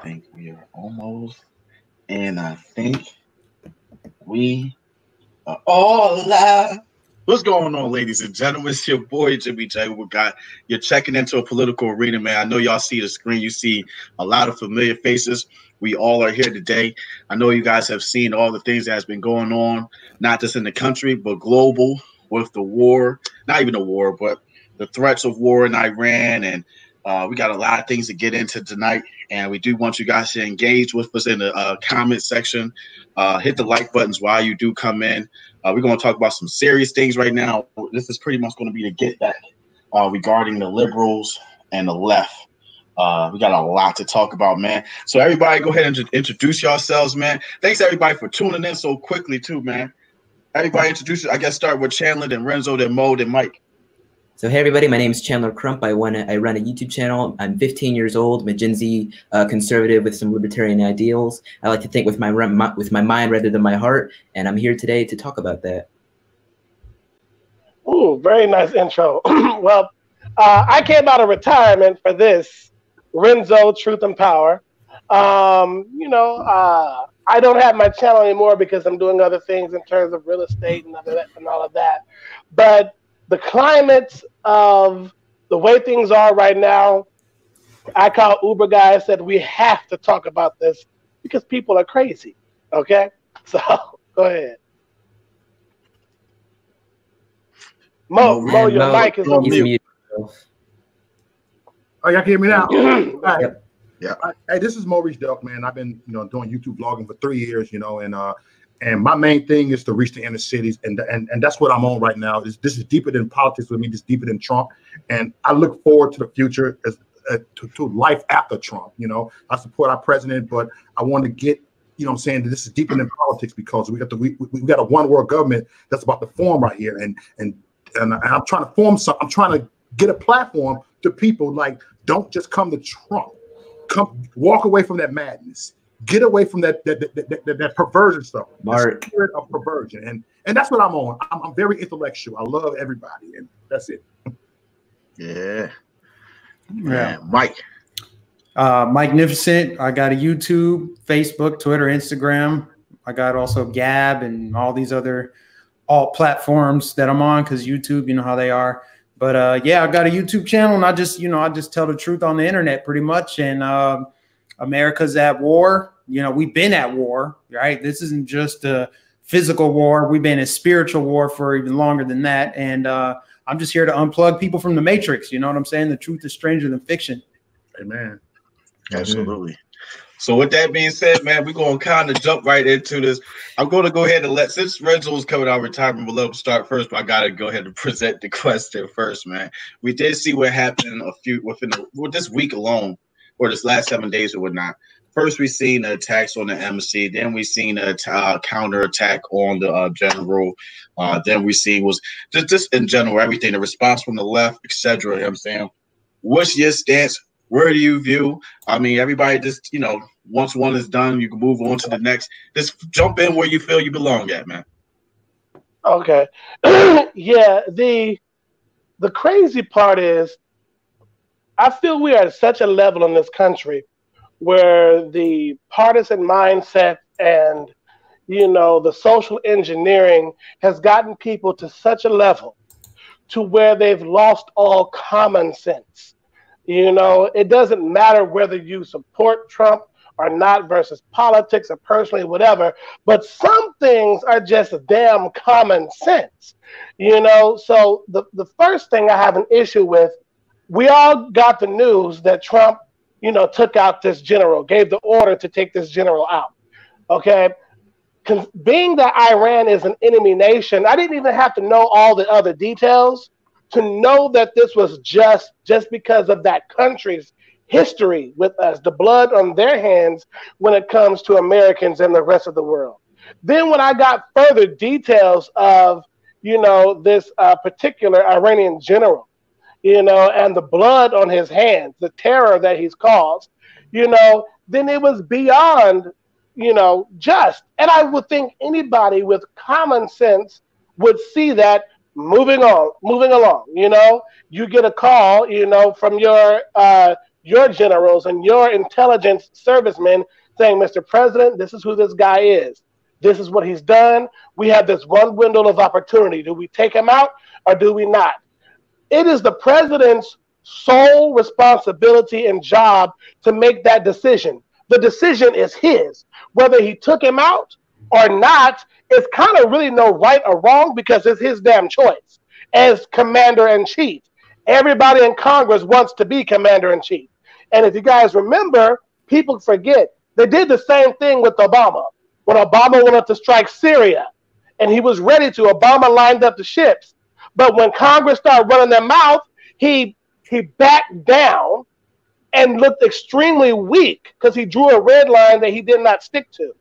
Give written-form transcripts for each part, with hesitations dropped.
think we are almost, and I think we are all alive. What's going on, ladies and gentlemen? It's your boy Jimmy J. We got you're checking into a political arena, man. I know y'all see the screen. You see a lot of familiar faces. We all are here today. I know you guys have seen all the things that has been going on, not just in the country, but global with the war. Not even a war, but the threats of war in Iran, and we got a lot of things to get into tonight. And we do want you guys to engage with us in the comment section. Hit the like buttons while you do come in. We're going to talk about some serious things right now. This is pretty much going to be the get back regarding the liberals and the left. We got a lot to talk about, man. So everybody go ahead and introduce yourselves, man. Thanks everybody for tuning in so quickly too, man. Everybody introduce it. I guess start with Chandler, then Renzo, then Mo, then Mike. So hey everybody, my name is Chandler Crump. I run a YouTube channel. I'm 15 years old. I'm a Gen Z conservative with some libertarian ideals. I like to think with my mind rather than my heart, and I'm here today to talk about that. Ooh, very nice intro. Well, I came out of retirement for this, Renzo, Truth and Power. I don't have my channel anymore because I'm doing other things in terms of real estate and all of that. But the climate of the way things are right now, I call Uber guys, said we have to talk about this because people are crazy. Okay? So go ahead. Mo, your mic is on mute. Oh, y'all can hear me now? Right. Yep. Yeah. Hey, this is Maurice Delk, man. I've been, doing YouTube vlogging for 3 years, and my main thing is to reach the inner cities, and that's what I'm on right now. This is deeper than politics with me. This is deeper than Trump, and I look forward to the future as to life after Trump. I support our president, but I want to get, that this is deeper than politics because we got a one world government that's about to form right here, and I'm trying to form something. I'm trying to get a platform to people like, don't just come to Trump. Come walk away from that madness. Get away from that perversion stuff. The spirit of perversion. And that's what I'm on. I'm very intellectual. I love everybody, and that's it. Yeah. Mike. Magnificent. I got a YouTube, Facebook, Twitter, Instagram. I got also Gab and all these other alt platforms that I'm on because YouTube, you know how they are. But yeah, I got a YouTube channel, and I just tell the truth on the internet pretty much. And America's at war. We've been at war, right? This isn't just a physical war. We've been in spiritual war for even longer than that. And I'm just here to unplug people from the matrix. You know what I'm saying? The truth is stranger than fiction. Amen. Absolutely. So with that being said, man, we're going to kind of jump right into this. I'm going to go ahead and since Renzo's coming out of retirement, we'll let him start first, but I got to go ahead and present the question first, man. We did see what happened within this week alone, or this last 7 days or whatnot. First, we seen the attacks on the embassy. Then we seen a counter attack on the general. Then we see was just in general everything, the response from the left, etc. You know what I'm saying? What's your stance? Where do you view? I mean, everybody just, once one is done, you can move on to the next. Just jump in where you feel you belong at, man. Okay. Yeah, the crazy part is I feel we are at such a level in this country where the partisan mindset and, the social engineering has gotten people to such a level to where they've lost all common sense. It doesn't matter whether you support Trump or not versus politics or personally, whatever, but some things are just damn common sense, So the first thing I have an issue with, we all got the news that Trump, took out this general, gave the order to take this general out. Okay. Being that Iran is an enemy nation, I didn't even have to know all the other details to know that this was just because of that country's history with us, the blood on their hands when it comes to Americans and the rest of the world. Then when I got further details of, this particular Iranian general, and the blood on his hands, the terror that he's caused, then it was beyond, just. And I would think anybody with common sense would see that moving along, you get a call, from your your generals and your intelligence servicemen saying, Mr. President, this is who this guy is. This is what he's done. We have this one window of opportunity. Do we take him out or do we not? It is the president's sole responsibility and job to make that decision. The decision is his. Whether he took him out or not, it's kind of really no right or wrong because it's his damn choice as commander-in-chief. Everybody in Congress wants to be commander-in-chief. And if you guys remember, people forget, they did the same thing with Obama. When Obama went up to strike Syria, and he was ready to, Obama lined up the ships. But when Congress started running their mouth, he backed down and looked extremely weak because he drew a red line that he did not stick to.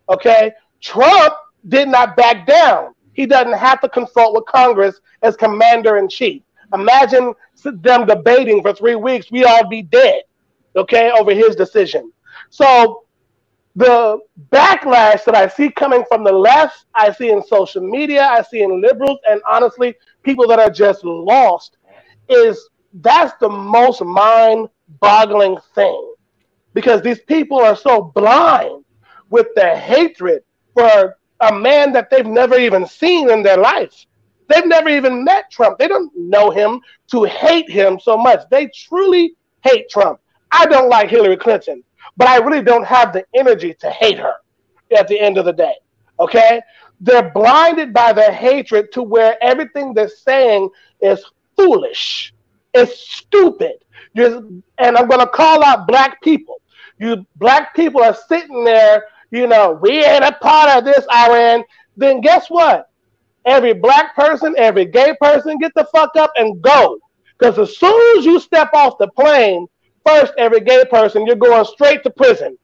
Okay? Trump did not back down. He doesn't have to consult with Congress as commander-in-chief. Imagine them debating for 3 weeks. We'd all be dead, okay, over his decision. So the backlash that I see coming from the left, I see in social media, I see in liberals, and honestly, people that are just lost, that's the most mind-boggling thing. Because these people are so blind with their hatred for a man that they've never even seen in their life. They've never even met Trump. They don't know him to hate him so much. They truly hate Trump. I don't like Hillary Clinton, but I really don't have the energy to hate her at the end of the day, okay? They're blinded by their hatred to where everything they're saying is foolish. It's stupid. And I'm going to call out black people. You black people are sitting there, you know, we ain't a part of this, Iran. Then guess what? Every black person, every gay person, get the fuck up and go. Because as soon as you step off the plane, first, every gay person, you're going straight to prison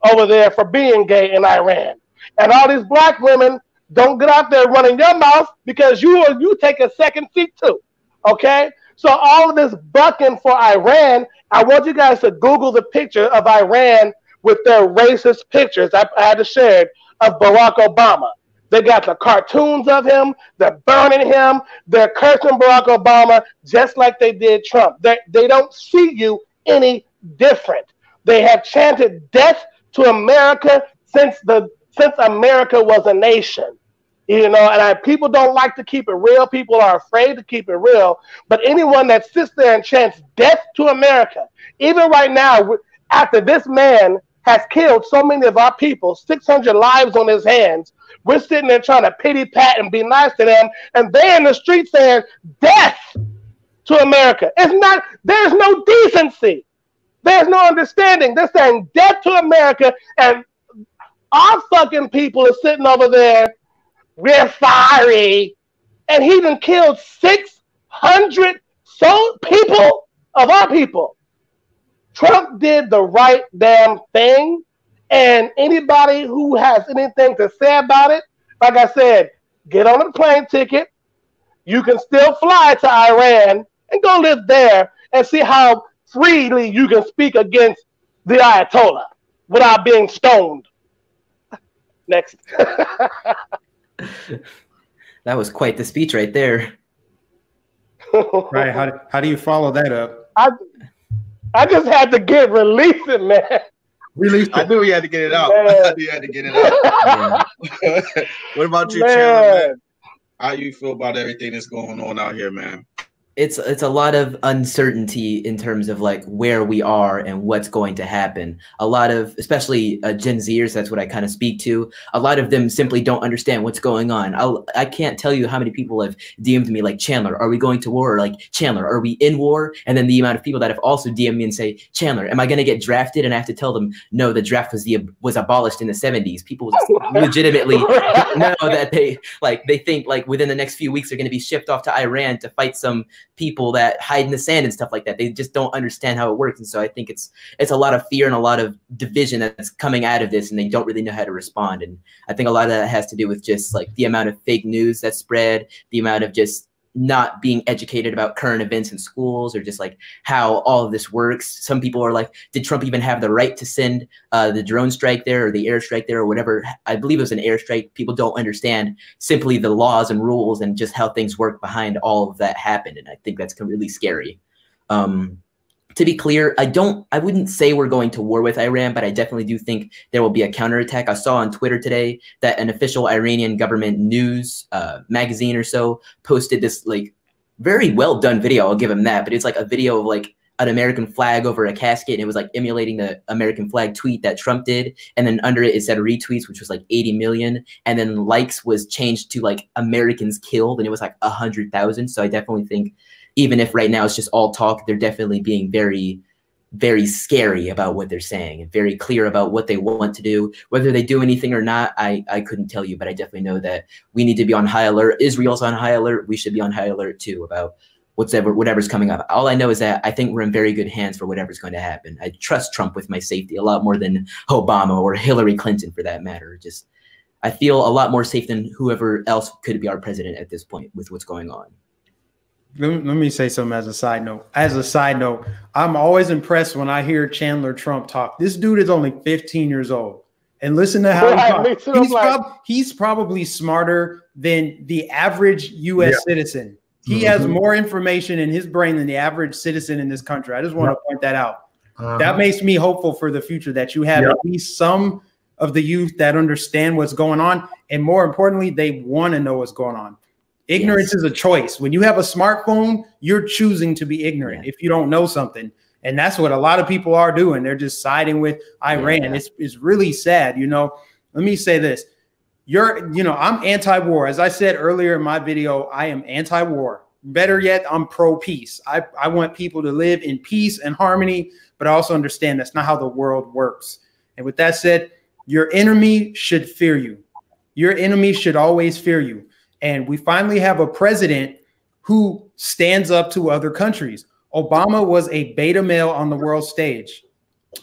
over there for being gay in Iran. And all these black women, don't get out there running your mouth because you take a second seat too. Okay? So all of this bucking for Iran, I want you guys to Google the picture of Iran with their racist pictures. I had to share it, of Barack Obama. They got the cartoons of him. They're burning him. They're cursing Barack Obama just like they did Trump. They don't see you any different. They have chanted death to America since America was a nation. You know, and people don't like to keep it real. People are afraid to keep it real. But anyone that sits there and chants death to America, even right now, after this man has killed so many of our people, 600 lives on his hands, we're sitting there trying to pity pat and be nice to them, and they're in the street saying death to America. There's no decency. There's no understanding. They're saying death to America, and our fucking people are sitting over there, we're sorry. And he done killed 600 people of our people. Trump did the right damn thing. And anybody who has anything to say about it, like I said, get on a plane ticket. You can still fly to Iran and go live there and see how freely you can speak against the Ayatollah without being stoned. Next. That was quite the speech right there. Right. How do you follow that up? I just had to release it, man. I knew you had to get it out. I knew you had to get it out. Yeah. What about you, Chandler, man? How you feel about everything that's going on out here, man? It's a lot of uncertainty in terms of like where we are and what's going to happen. A lot of, especially Gen Zers, that's what I kind of speak to. A lot of them simply don't understand what's going on. I can't tell you how many people have DM'd me like, Chandler, are we going to war? Or like, Chandler, are we in war? And then the amount of people that have also DM'd me and say, Chandler, am I going to get drafted? And I have to tell them, no, the draft was abolished in the 70s. People legitimately know that they think like within the next few weeks they're going to be shipped off to Iran to fight some people that hide in the sand and stuff like that. They just don't understand how it works. And so I think it's a lot of fear and a lot of division that's coming out of this, and they don't really know how to respond. And I think a lot of that has to do with just like the amount of fake news that's spread, the amount of just not being educated about current events in schools, or just like how all of this works. Some people are like, did Trump even have the right to send the drone strike there or the airstrike there or whatever? I believe it was an airstrike. People don't understand simply the laws and rules and just how things work behind all of that happened. And I think that's really scary. to be clear, I wouldn't say we're going to war with Iran, but I definitely do think there will be a counterattack. I saw on Twitter today that an official Iranian government news magazine or so posted this like very well done video. I'll give him that, but it's like a video of like an American flag over a casket, and it was like emulating the American flag tweet that Trump did, and then under it said retweets, which was like 80 million, and then likes was changed to like Americans killed, and it was like 100,000. So I definitely think, even if right now it's just all talk, they're definitely being very, very scary about what they're saying and very clear about what they want to do. Whether they do anything or not, I couldn't tell you, but I definitely know that we need to be on high alert. Israel's on high alert. We should be on high alert too about whatever's coming up. All I know is that I think we're in very good hands for whatever's going to happen. I trust Trump with my safety a lot more than Obama or Hillary Clinton for that matter. Just, I feel a lot more safe than whoever else could be our president at this point with what's going on. Let me say something as a side note. As a side note, I'm always impressed when I hear Chandler Trump talk. This dude is only 15 years old. And listen to how he talks. He's probably smarter than the average U.S. citizen. He has more information in his brain than the average citizen in this country. I just want to point that out. That makes me hopeful for the future, that you have at least some of the youth that understand what's going on. And more importantly, they want to know what's going on. Ignorance is a choice. When you have a smartphone, you're choosing to be ignorant if you don't know something. And that's what a lot of people are doing. They're just siding with Iran. It's really sad. You know, let me say this. I'm anti-war. As I said earlier in my video, I am anti-war. Better yet, I'm pro-peace. I want people to live in peace and harmony, but I also understand that's not how the world works. And with that said, your enemy should fear you. Your enemy should always fear you. And we finally have a president who stands up to other countries. Obama was a beta male on the world stage.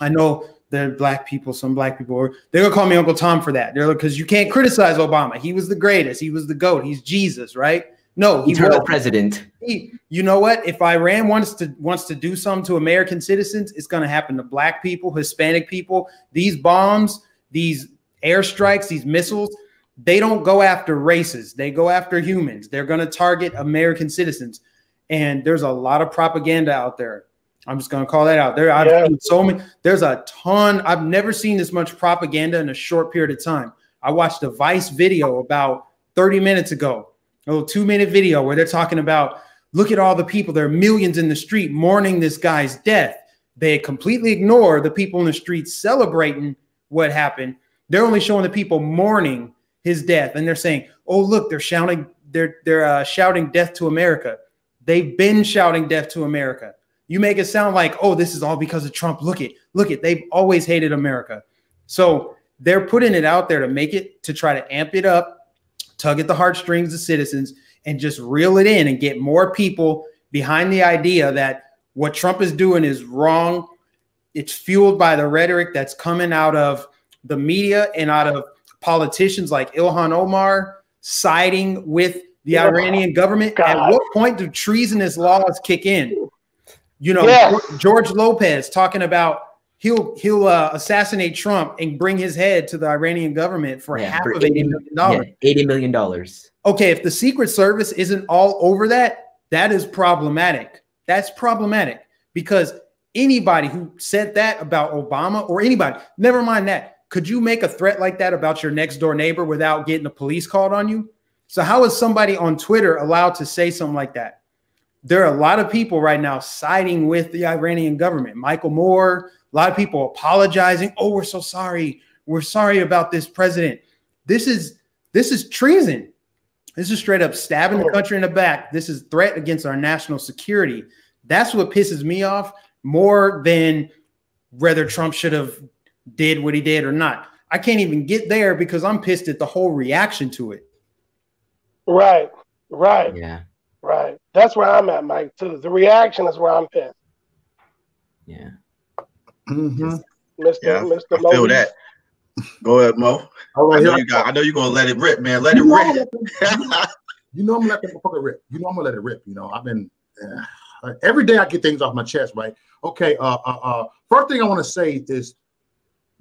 I know the black people, some black people, they're gonna call me Uncle Tom for that. They're like, because you can't criticize Obama. He was the greatest. He was the GOAT. He's Jesus, right? No, he was president. You know what? If Iran wants to do something to American citizens, it's gonna happen to black people, Hispanic people. These bombs, these airstrikes, these missiles, they don't go after races. They go after humans. They're gonna target American citizens. And there's a lot of propaganda out there. I'm just going to call that out there. I've seen so many. There's a ton. I've never seen this much propaganda in a short period of time. I watched a Vice video about 30 minutes ago, a little 2-minute video where they're talking about, look at all the people. There are millions in the street mourning this guy's death. They completely ignore the people in the street celebrating what happened. They're only showing the people mourning his death. And they're saying, oh, look, they're shouting. They're shouting death to America. They've been shouting death to America. You make it sound like, oh, this is all because of Trump. Look it. They've always hated America. So they're putting it out there to try to amp it up, tug at the heartstrings of citizens, and just reel it in and get more people behind the idea that what Trump is doing is wrong. It's fueled by the rhetoric that's coming out of the media and out of politicians like Ilhan Omar siding with the Iranian government. At what point do treasonous laws kick in? You know, George Lopez talking about he'll assassinate Trump and bring his head to the Iranian government for half of $80 million. $80 million. Okay, if the Secret Service isn't all over that, that is problematic. That's problematic because anybody who said that about Obama or anybody, never mind that, could you make a threat like that about your next door neighbor without getting the police called on you? So how is somebody on Twitter allowed to say something like that? There are a lot of people right now siding with the Iranian government. Michael Moore, a lot of people apologizing. Oh, we're so sorry. We're sorry about this president. This is treason. This is straight up stabbing the country in the back. This is threat against our national security. That's what pisses me off more than whether Trump should have did what he did or not. I can't even get there because I'm pissed at the whole reaction to it. Right. Yeah. Right. That's where I'm at, Mike, too. The reaction is where I'm pissed. Yeah. Mr. I feel that. Go ahead, Mo. All right, I know you're gonna let it rip, man. Let it rip. You know I'm gonna let that motherfucker rip. You know I'm gonna let it rip. You know, I've been every day I get things off my chest, right? Okay. First thing I want to say is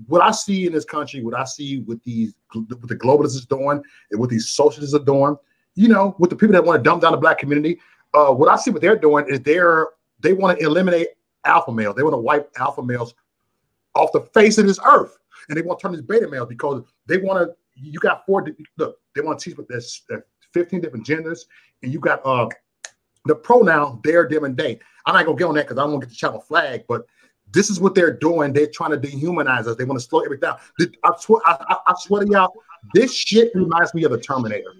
what I see in this country, what I see with the globalists is doing, and what these socialists are doing, you know, with the people that want to dumb down the black community, what I see what they're doing is they want to eliminate alpha males. They want to wipe alpha males off the face of this earth. And they want to turn these beta males because they want to, you got look, they want to teach with this 15 different genders. And you got the pronoun there, them, and they. I'm not going to get on that because I don't want to get the channel flag, but this is what they're doing. They're trying to dehumanize us. They want to slow everything down. I swear to y'all, this shit reminds me of the Terminator.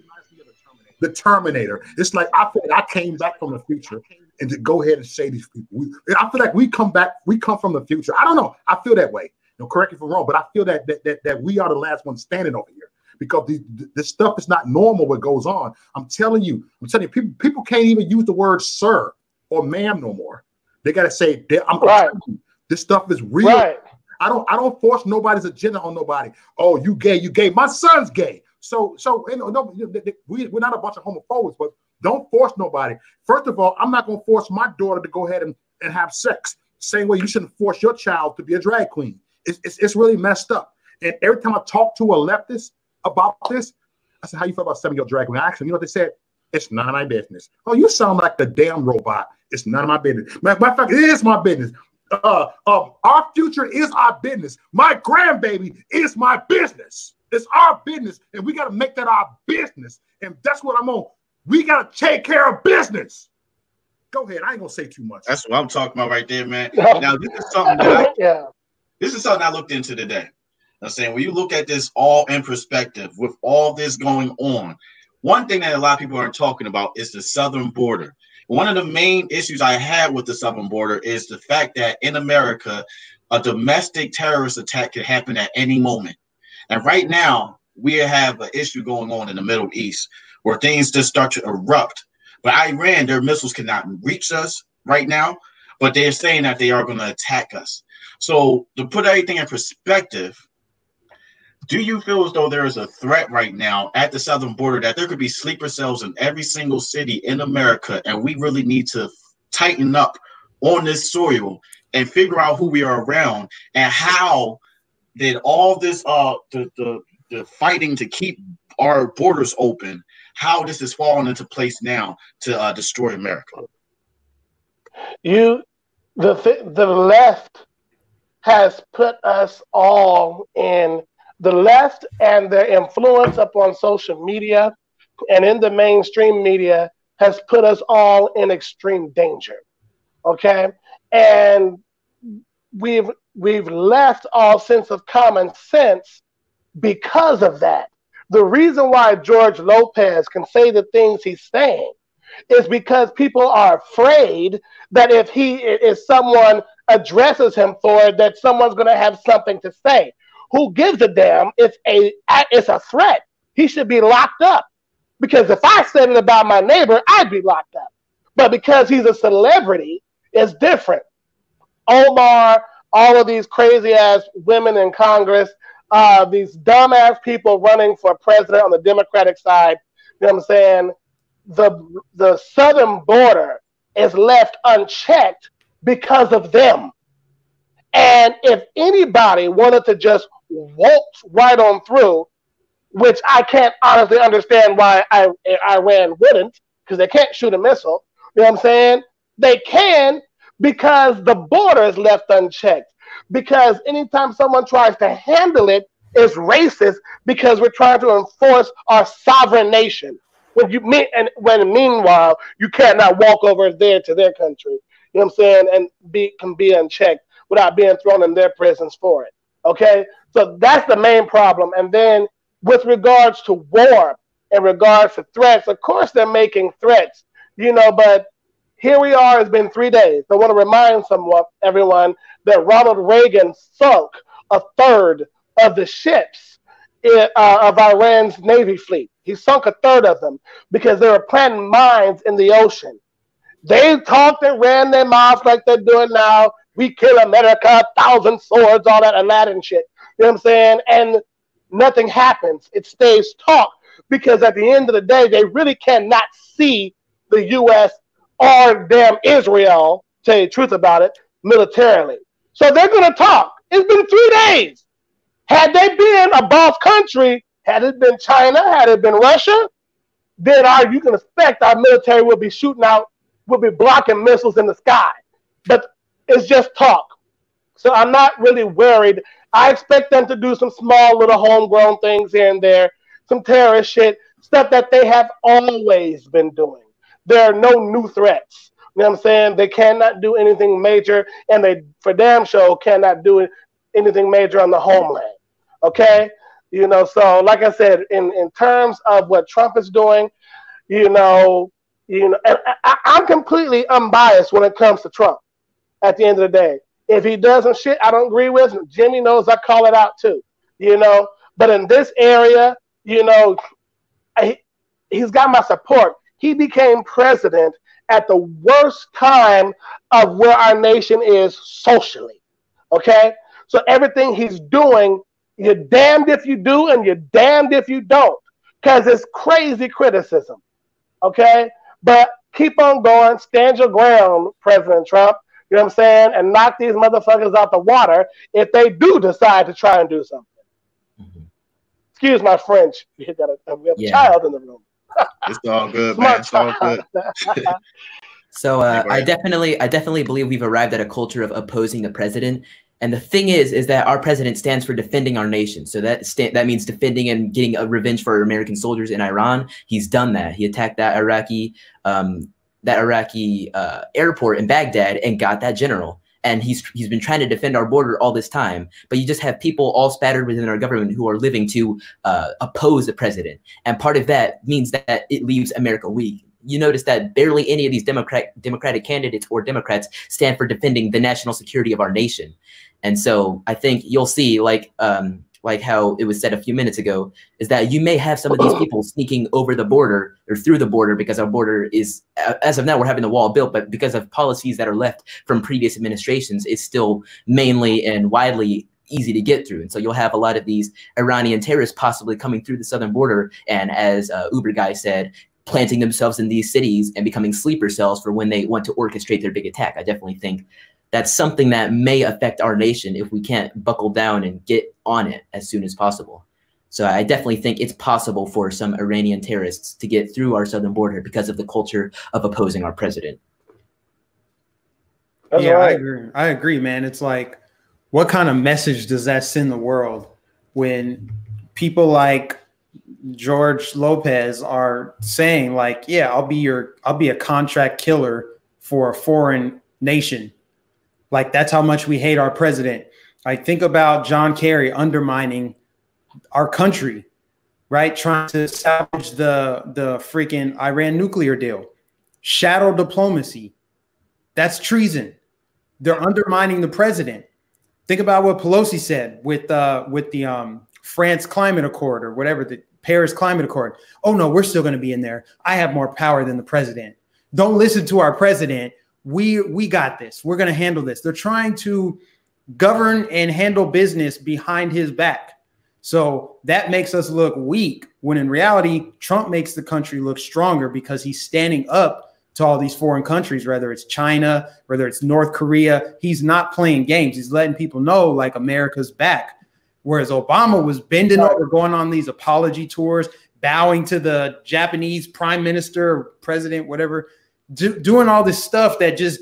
The Terminator. It's like I feel like I came back from the future and to go ahead and say these people. I feel like we come from the future. I don't know. I feel that way. Correct me if I'm wrong, but I feel that we are the last ones standing over here because this stuff is not normal. What goes on? I'm telling you, people can't even use the word sir or ma'am no more. They got to say, I'm right. This stuff is real. Right. I don't force nobody's agenda on nobody. Oh, you gay, you gay. My son's gay. So no, we're not a bunch of homophobes, but don't force nobody. First of all, I'm not going to force my daughter to go ahead and have sex. Same way you shouldn't force your child to be a drag queen. It's really messed up. And every time I talk to a leftist about this, I said, how you feel about 7-year-old drag queen? Actually, you know what they said? It's none of my business. Oh, you sound like the damn robot. It's none of my business. Matter of fact, it is my business. Our future is our business. My grandbaby is my business. It's our business, and we got to make that our business. And that's what I'm on. We got to take care of business. Go ahead. I ain't gonna say too much. That's what I'm talking about right there, man. Now this is something that this is something I looked into today. I'm saying when you look at this all in perspective, with all this going on, one thing that a lot of people aren't talking about is the southern border. One of the main issues I had with the southern border is the fact that in America, a domestic terrorist attack could happen at any moment. And right now, we have an issue going on in the Middle East where things just start to erupt. But Iran, their missiles cannot reach us right now, but they're saying that they are going to attack us. So to put everything in perspective, do you feel as though there is a threat right now at the southern border that there could be sleeper cells in every single city in America, and we really need to tighten up on this soil and figure out who we are around and how did all this the fighting to keep our borders open, how this is falling into place now to destroy America? The left has put us all in. The left and their influence upon social media and in the mainstream media has put us all in extreme danger. Okay? And we've left all sense of common sense because of that. The reason why George Lopez can say the things he's saying is because people are afraid that if someone addresses him for it, that someone's going to have something to say. Who gives a damn? It's a threat. He should be locked up. Because if I said it about my neighbor, I'd be locked up. But because he's a celebrity, it's different. Omar, all of these crazy ass women in Congress, these dumbass people running for president on the Democratic side, you know what I'm saying? The southern border is left unchecked because of them. And if anybody wanted to just waltz right on through, which I can't honestly understand why Iran wouldn't, because they can't shoot a missile, you know what I'm saying? They can because the border is left unchecked. Because anytime someone tries to handle it, it's racist because we're trying to enforce our sovereign nation. When meanwhile, you cannot walk over there to their country, you know what I'm saying, and can be unchecked without being thrown in their prisons for it. Okay? So that's the main problem. And then with regards to war, in regards to threats, of course they're making threats, but here we are, it's been 3 days. I want to remind everyone that Ronald Reagan sunk a third of the ships of Iran's Navy fleet. He sunk a third of them because they were planting mines in the ocean. They talked and ran their mouths like they're doing now. We kill America, 1,000 swords, all that Aladdin shit. You know what I'm saying? And nothing happens. It stays talk because at the end of the day, they really cannot see the U.S. or damn Israel, tell you the truth about it, militarily. So they're going to talk. It's been 3 days. Had they been a boss country, had it been China, had it been Russia, then you can expect our military will be shooting out, will be blocking missiles in the sky. But it's just talk. So I'm not really worried. I expect them to do some small little homegrown things here and there, some terrorist shit, stuff that they have always been doing. There are no new threats. You know what I'm saying? They cannot do anything major, and they for damn sure cannot do anything major on the homeland. Okay? You know, so like I said, in terms of what Trump is doing, and I'm completely unbiased when it comes to Trump at the end of the day. If he does some shit I don't agree with, Jimmy knows I call it out too, But in this area, he's got my support. He became president at the worst time of where our nation is socially, okay? So everything he's doing, you're damned if you do and you're damned if you don't, because it's crazy criticism, okay? But keep on going, stand your ground, President Trump. You know what I'm saying? And knock these motherfuckers out the water if they do decide to try and do something. Mm-hmm. Excuse my French. We have a child in the room. It's all good, man. It's all good. So I definitely believe we've arrived at a culture of opposing the president. And the thing is that our president stands for defending our nation. So that means defending and getting a revenge for American soldiers in Iran. He's done that. He attacked that Iraqi airport in Baghdad and got that general. And he's been trying to defend our border all this time. But you just have people all spattered within our government who are living to oppose the president. And part of that means that it leaves America weak. You notice that barely any of these Democratic candidates or Democrats stand for defending the national security of our nation. And so I think you'll see, like how it was said a few minutes ago, is that you may have some of these people sneaking over the border or through the border, because our border is, as of now, we're having the wall built, but because of policies that are left from previous administrations, it's still mainly and widely easy to get through. And so you'll have a lot of these Iranian terrorists possibly coming through the southern border. And as Uber guy said, planting themselves in these cities and becoming sleeper cells for when they want to orchestrate their big attack. I definitely think that's something that may affect our nation if we can't buckle down and get on it as soon as possible. So I definitely think it's possible for some Iranian terrorists to get through our southern border because of the culture of opposing our president. Yeah, right. I agree, man. It's like, what kind of message does that send the world when people like George Lopez are saying, like, yeah, I'll be a contract killer for a foreign nation. Like, that's how much we hate our president. I think about John Kerry undermining our country, right? Trying to salvage the freaking Iran nuclear deal. Shadow diplomacy. That's treason. They're undermining the president. Think about what Pelosi said with the France climate accord, or whatever, the Paris climate accord. Oh no, we're still going to be in there. I have more power than the president. Don't listen to our president. We got this. We're going to handle this. They're trying to govern and handle business behind his back. So that makes us look weak, when in reality, Trump makes the country look stronger because he's standing up to all these foreign countries, whether it's China, whether it's North Korea. He's not playing games. He's letting people know, like, America's back. Whereas Obama was bending over, going on these apology tours, bowing to the Japanese prime minister, president, whatever, doing all this stuff that just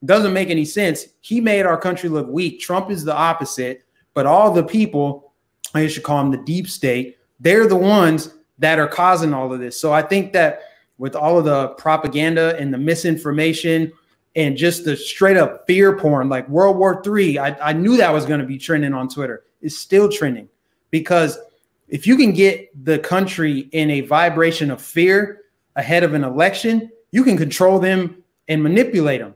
doesn't make any sense. He made our country look weak. Trump is the opposite, but all the people, I should call them the deep state, they're the ones that are causing all of this. So I think that with all of the propaganda and the misinformation and just the straight up fear porn, like World War III, I knew that was going to be trending on Twitter. It's still trending, because if you can get the country in a vibration of fear ahead of an election, you can control them and manipulate them.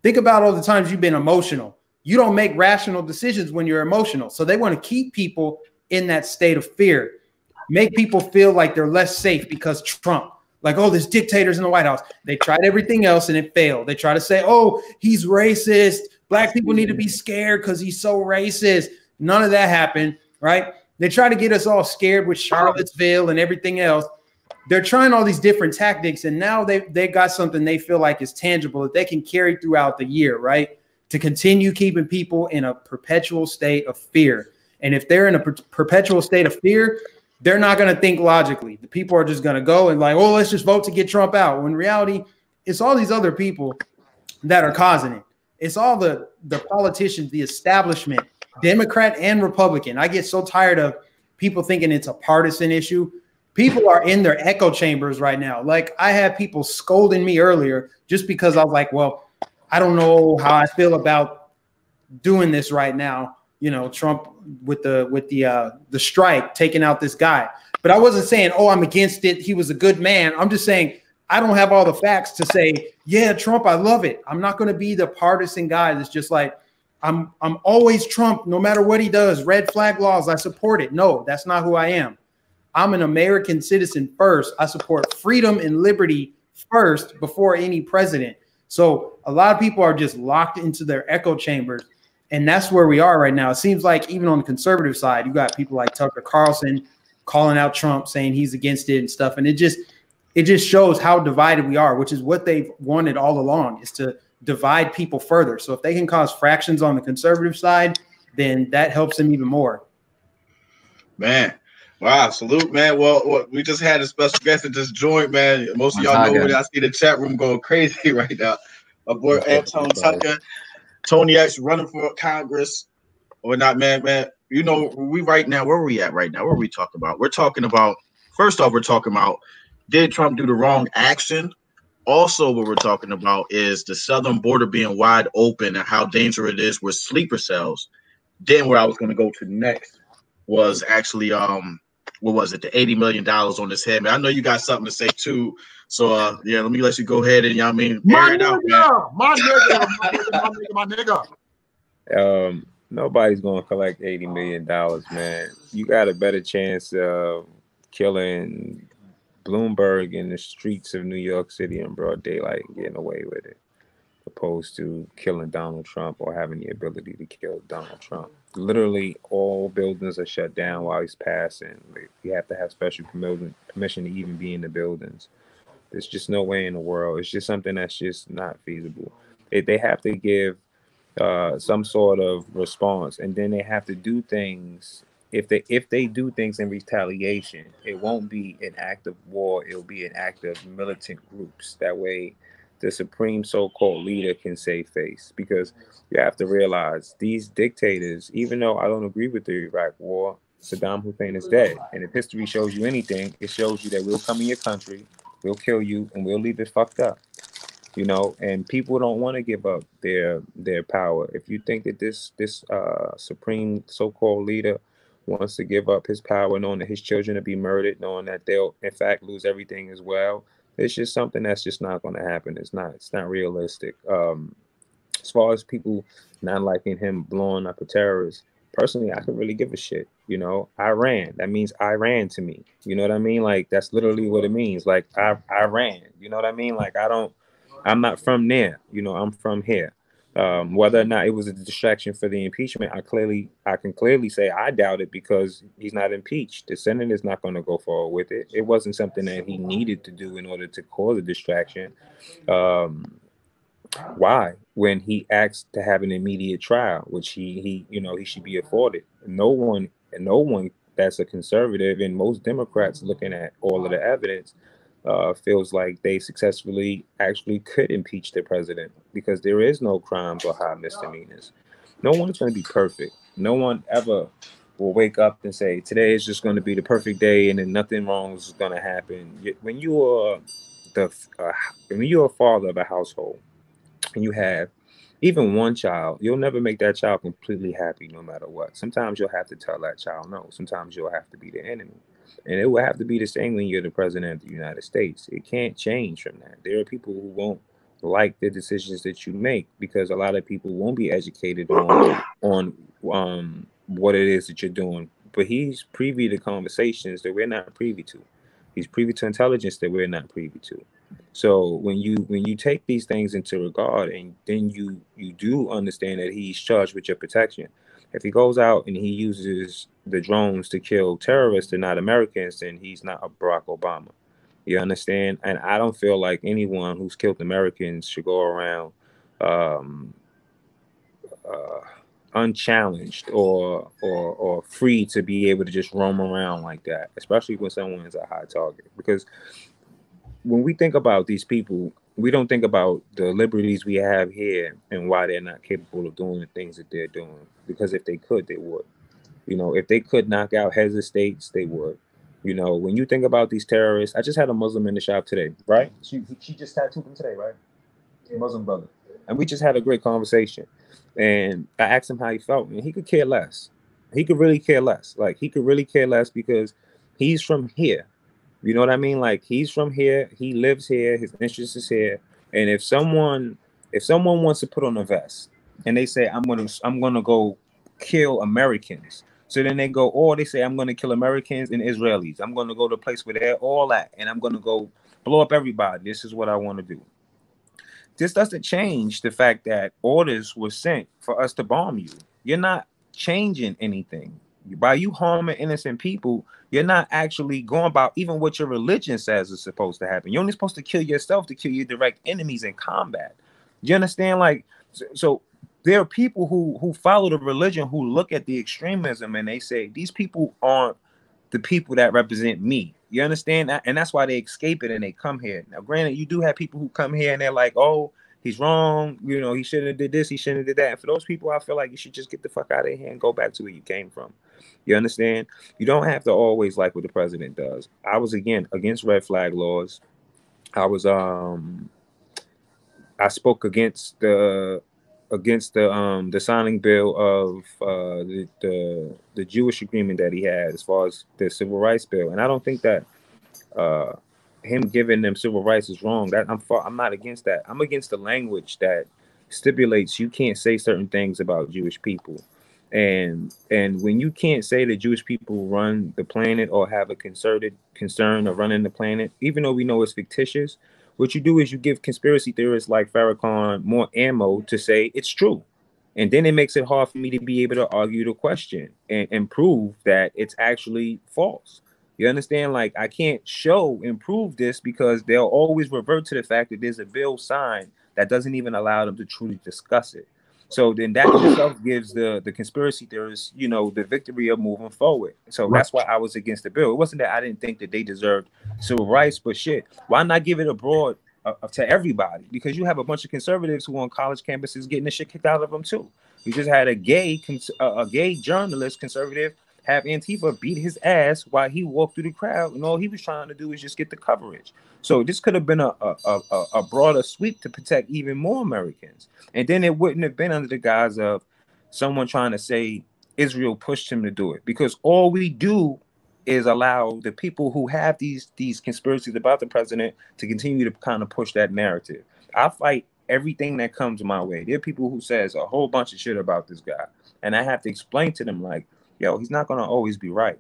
Think about all the times you've been emotional. You don't make rational decisions when you're emotional. So they want to keep people in that state of fear, make people feel like they're less safe because Trump, like, oh, there's dictators in the White House. They tried everything else and it failed. They try to say, oh, he's racist. Black people need to be scared because he's so racist. None of that happened, right? They try to get us all scared with Charlottesville and everything else. They're trying all these different tactics, and now they got something they feel like is tangible that they can carry throughout the year, right? To continue keeping people in a perpetual state of fear. And if they're in a perpetual state of fear, they're not going to think logically. The people are just going to go and like, oh, let's just vote to get Trump out. When in reality, it's all these other people that are causing it. It's all the politicians, the establishment, Democrat and Republican. I get so tired of people thinking it's a partisan issue. People are in their echo chambers right now. Like, I had people scolding me earlier just because I was like, well, I don't know how I feel about doing this right now. You know, Trump with the strike, taking out this guy. But I wasn't saying, oh, I'm against it, he was a good man. I'm just saying I don't have all the facts to say, yeah, Trump, I love it. I'm not going to be the partisan guy that's just like, I'm always Trump no matter what he does. Red flag laws, I support it. No, that's not who I am. I'm an American citizen first. I support freedom and liberty first before any president. So a lot of people are just locked into their echo chambers. And that's where we are right now. It seems like even on the conservative side, you got people like Tucker Carlson calling out Trump, saying he's against it and stuff. And it just shows how divided we are, which is what they've wanted all along, is to divide people further. So if they can cause fractions on the conservative side, then that helps them even more. Man. Wow, salute, man. Well, we just had a special guest that just joined, man. Most of y'all know it. I see the chat room going crazy right now. My boy Anton Tucker, Tony X running for Congress or not, man. You know, we right now, where are we at right now? What are we talking about? We're talking about, first off, we're talking about, did Trump do the wrong action? Also, what we're talking about is the southern border being wide open and how dangerous it is with sleeper cells. Then where I was going to go to next was actually, what was it? The $80 million on his head, man. I know you got something to say too. So yeah, let me let you go ahead and air it out, man. My nigga. Nobody's gonna collect $80 million, man. You got a better chance of killing Bloomberg in the streets of New York City in broad daylight and getting away with it, opposed to killing Donald Trump or having the ability to kill Donald Trump. Literally, all buildings are shut down while he's passing. You have to have special permission to even be in the buildings. There's just no way in the world. It's just something that's just not feasible. They have to give some sort of response, and then they have to do things. If they do things in retaliation, it won't be an act of war. It'll be an act of militant groups. That way, the supreme so-called leader can save face, because you have to realize these dictators, even though I don't agree with the Iraq war, Saddam Hussein is dead. And if history shows you anything, it shows you that we'll come in your country, we'll kill you, and we'll leave it fucked up. You know, and people don't want to give up their power. If you think that this supreme so-called leader wants to give up his power, knowing that his children will be murdered, knowing that they'll in fact lose everything as well, it's just something that's just not going to happen. It's not realistic. As far as people not liking him blowing up a terrorist, personally, I could really give a shit. You know, Iran, that means Iran to me. You know what I mean? Like, that's literally what it means. Like, Iran, you know what I mean? Like, I'm not from there. You know, I'm from here. Whether or not it was a distraction for the impeachment, I can clearly say I doubt it, because he's not impeached. The Senate is not going to go forward with it. It wasn't something that he needed to do in order to cause a distraction. Why? When he asked to have an immediate trial, which he should be afforded. No one that's a conservative, and most Democrats looking at all of the evidence, feels like they successfully actually could impeach the president, because there is no crimes or high misdemeanors. No one's going to be perfect. No one ever will wake up and say, today is just going to be the perfect day and then nothing wrong is going to happen. When you are a father of a household and you have even one child, you'll never make that child completely happy no matter what. Sometimes you'll have to tell that child no. Sometimes you'll have to be the enemy. And it will have to be the same when you're the president of the United States. It can't change from that. There are people who won't like the decisions that you make, because a lot of people won't be educated on what it is that you're doing. But he's privy to conversations that we're not privy to. He's privy to intelligence that we're not privy to. So when you take these things into regard, and then you do understand that he's charged with your protection. If he goes out and he uses the drones to kill terrorists and not Americans, then he's not a Barack Obama. You understand? And I don't feel like anyone who's killed Americans should go around unchallenged or free to be able to just roam around like that, especially when someone is a high target. Because when we think about these people, we don't think about the liberties we have here and why they're not capable of doing the things that they're doing. Because if they could, they would. You know, if they could knock out heads of states, they would. You know, when you think about these terrorists, I just had a Muslim in the shop today, right? She just tattooed him today, right? Muslim brother. And we just had a great conversation. And I asked him how he felt, and he could care less. He could really care less. Like, he could really care less because he's from here. You know what I mean? Like, he's from here, he lives here, his interest is here. And if someone wants to put on a vest and they say, I'm gonna go kill Americans. So then they go, or they say, I'm gonna kill Americans and Israelis. I'm gonna go to a place where they're all at, and I'm gonna go blow up everybody. This is what I want to do. This doesn't change the fact that orders were sent for us to bomb you. You're not changing anything. By you harming innocent people, you're not actually going about even what your religion says is supposed to happen. You're only supposed to kill yourself to kill your direct enemies in combat. You understand? Like, so there are people who follow the religion who look at the extremism and they say, these people aren't the people that represent me. You understand that? And that's why they escape it and they come here. Now, granted, you do have people who come here and they're like, oh, he's wrong. You know, he shouldn't have did this. He shouldn't have did that. And for those people, I feel like you should just get the fuck out of here and go back to where you came from. You understand? You don't have to always like what the president does. I was, again, against red flag laws. I spoke against the signing bill of the Jewish agreement that he had as far as the civil rights bill, and I don't think that him giving them civil rights is wrong. That I'm not against that. I'm against the language that stipulates you can't say certain things about Jewish people, and when you can't say that Jewish people run the planet or have a concerted concern of running the planet, even though we know it's fictitious. What you do is you give conspiracy theorists like Farrakhan more ammo to say it's true. And then it makes it hard for me to be able to argue the question and prove that it's actually false. You understand? Like, I can't show and prove this because they'll always revert to the fact that there's a bill signed that doesn't even allow them to truly discuss it. So then that in itself gives the conspiracy theorists, you know, the victory of moving forward. So that's why I was against the bill. It wasn't that I didn't think that they deserved civil rights, but shit, why not give it abroad to everybody? Because you have a bunch of conservatives who on college campuses getting the shit kicked out of them too. You just had a gay journalist, conservative, have Antifa beat his ass while he walked through the crowd, and all he was trying to do is just get the coverage. So this could have been a broader sweep to protect even more Americans. And then it wouldn't have been under the guise of someone trying to say Israel pushed him to do it. Because all we do is allow the people who have these conspiracies about the president to continue to kind of push that narrative. I fight everything that comes my way. There are people who says a whole bunch of shit about this guy. And I have to explain to them, like, yo, he's not going to always be right.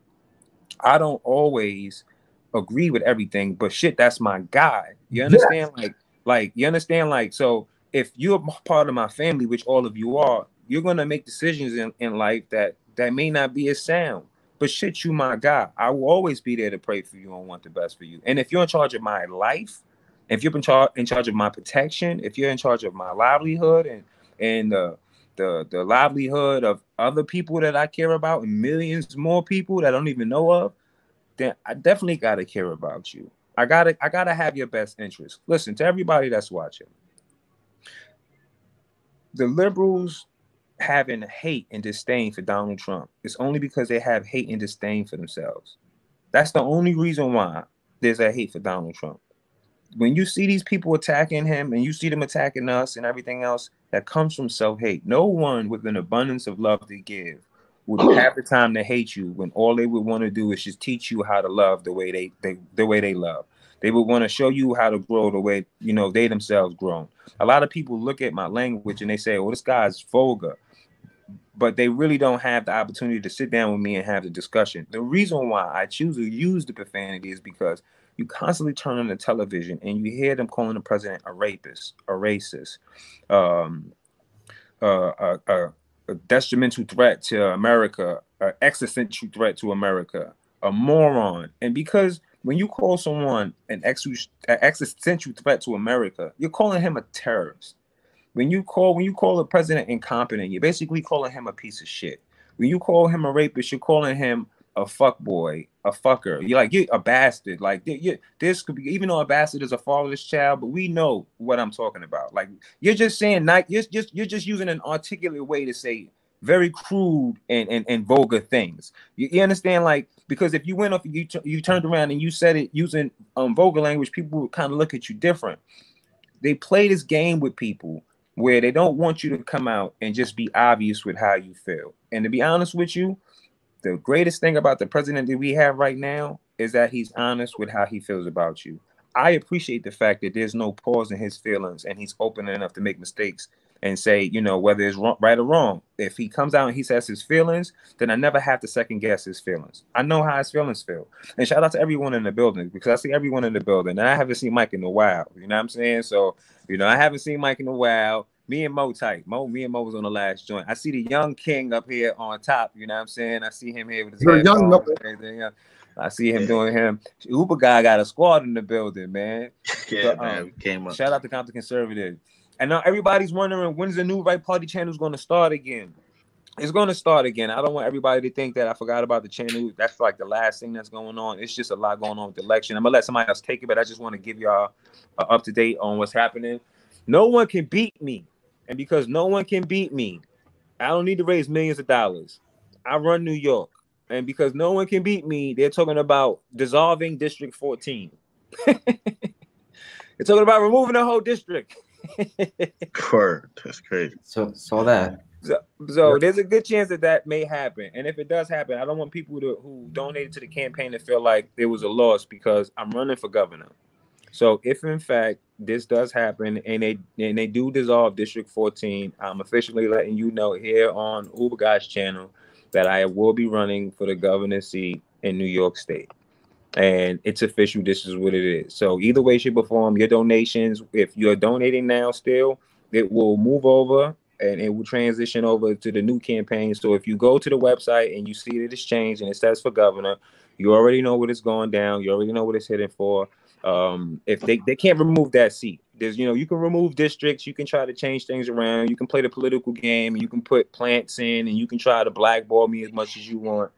I don't always agree with everything, but shit, that's my guy. You understand? Yes. Like, you understand? Like, so if you're part of my family, which all of you are, you're going to make decisions in life that may not be as sound. But shit, you my guy. I will always be there to pray for you and want the best for you. And if you're in charge of my life, if you're in charge of my protection, if you're in charge of my livelihood and the livelihood of other people that I care about and millions more people that I don't even know of, then I definitely gotta care about you. I gotta have your best interest. Listen, to everybody that's watching, the liberals having hate and disdain for Donald Trump is only because they have hate and disdain for themselves. That's the only reason why there's a hate for Donald Trump. When you see these people attacking him and you see them attacking us and everything else, that comes from self-hate. No one with an abundance of love to give would have the time to hate you when all they would want to do is just teach you how to love the way they love. They would want to show you how to grow the way, you know, they themselves grown. A lot of people look at my language and they say, well, this guy's vulgar. But they really don't have the opportunity to sit down with me and have the discussion. The reason why I choose to use the profanity is because you constantly turn on the television and you hear them calling the president a rapist, a racist, a detrimental threat to America, an existential threat to America, a moron. And because when you call someone an existential threat to America, you're calling him a terrorist. When you call a president incompetent, you're basically calling him a piece of shit. When you call him a rapist, you're calling him a fuckboy, a fucker. You're a bastard. Like this could be, even though a bastard is a fatherless child, but we know what I'm talking about. Like you're just saying, you're just using an articulate way to say very crude and vulgar things. You understand? Like, because if you went off, you turned around and you said it using vulgar language, people would kind of look at you different. They play this game with people where they don't want you to come out and just be obvious with how you feel. And to be honest with you, the greatest thing about the president that we have right now is that he's honest with how he feels about you. I appreciate the fact that there's no pause in his feelings and he's open enough to make mistakes and say, whether it's right or wrong. If he comes out and he says his feelings, then I never have to second guess his feelings. I know how his feelings feel. And shout out to everyone in the building, because I see everyone in the building. And I haven't seen Mike in a while. You know what I'm saying? So, I haven't seen Mike in a while. Me and Mo tight. Me and Mo was on the last joint. I see the young king up here on top. You know what I'm saying? I see him here with his headphones and everything. I see him doing him. Uber guy got a squad in the building, man. Yeah, man. We came up. Shout out to Compton Conservative. And now everybody's wondering, when's the new Right Party channel going to start again? It's going to start again. I don't want everybody to think that I forgot about the channel. That's like the last thing that's going on. It's just a lot going on with the election. I'm going to let somebody else take it, but I just want to give y'all up to date on what's happening. No one can beat me. And because no one can beat me, I don't need to raise millions of dollars. I run New York. And because no one can beat me, they're talking about dissolving District 14. They're talking about removing the whole district. That's crazy. So that. So there's a good chance that may happen. And if it does happen, I don't want people who donated to the campaign to feel like there was a loss, because I'm running for governor. So if in fact this does happen and they do dissolve District 14, I'm officially letting you know here on Uber Guy's channel that I will be running for the governor's seat in New York State. And it's official. This is what it is. So either way, shape, or form, your donations, if you're donating now still, it will move over and it will transition over to the new campaign. So if you go to the website and you see that it's changed and it says for governor, you already know what it's going down. You already know what it's heading for. If they can't remove that seat, there's, you can remove districts, you can try to change things around, you can play the political game, and you can put plants in, and you can try to blackball me as much as you want.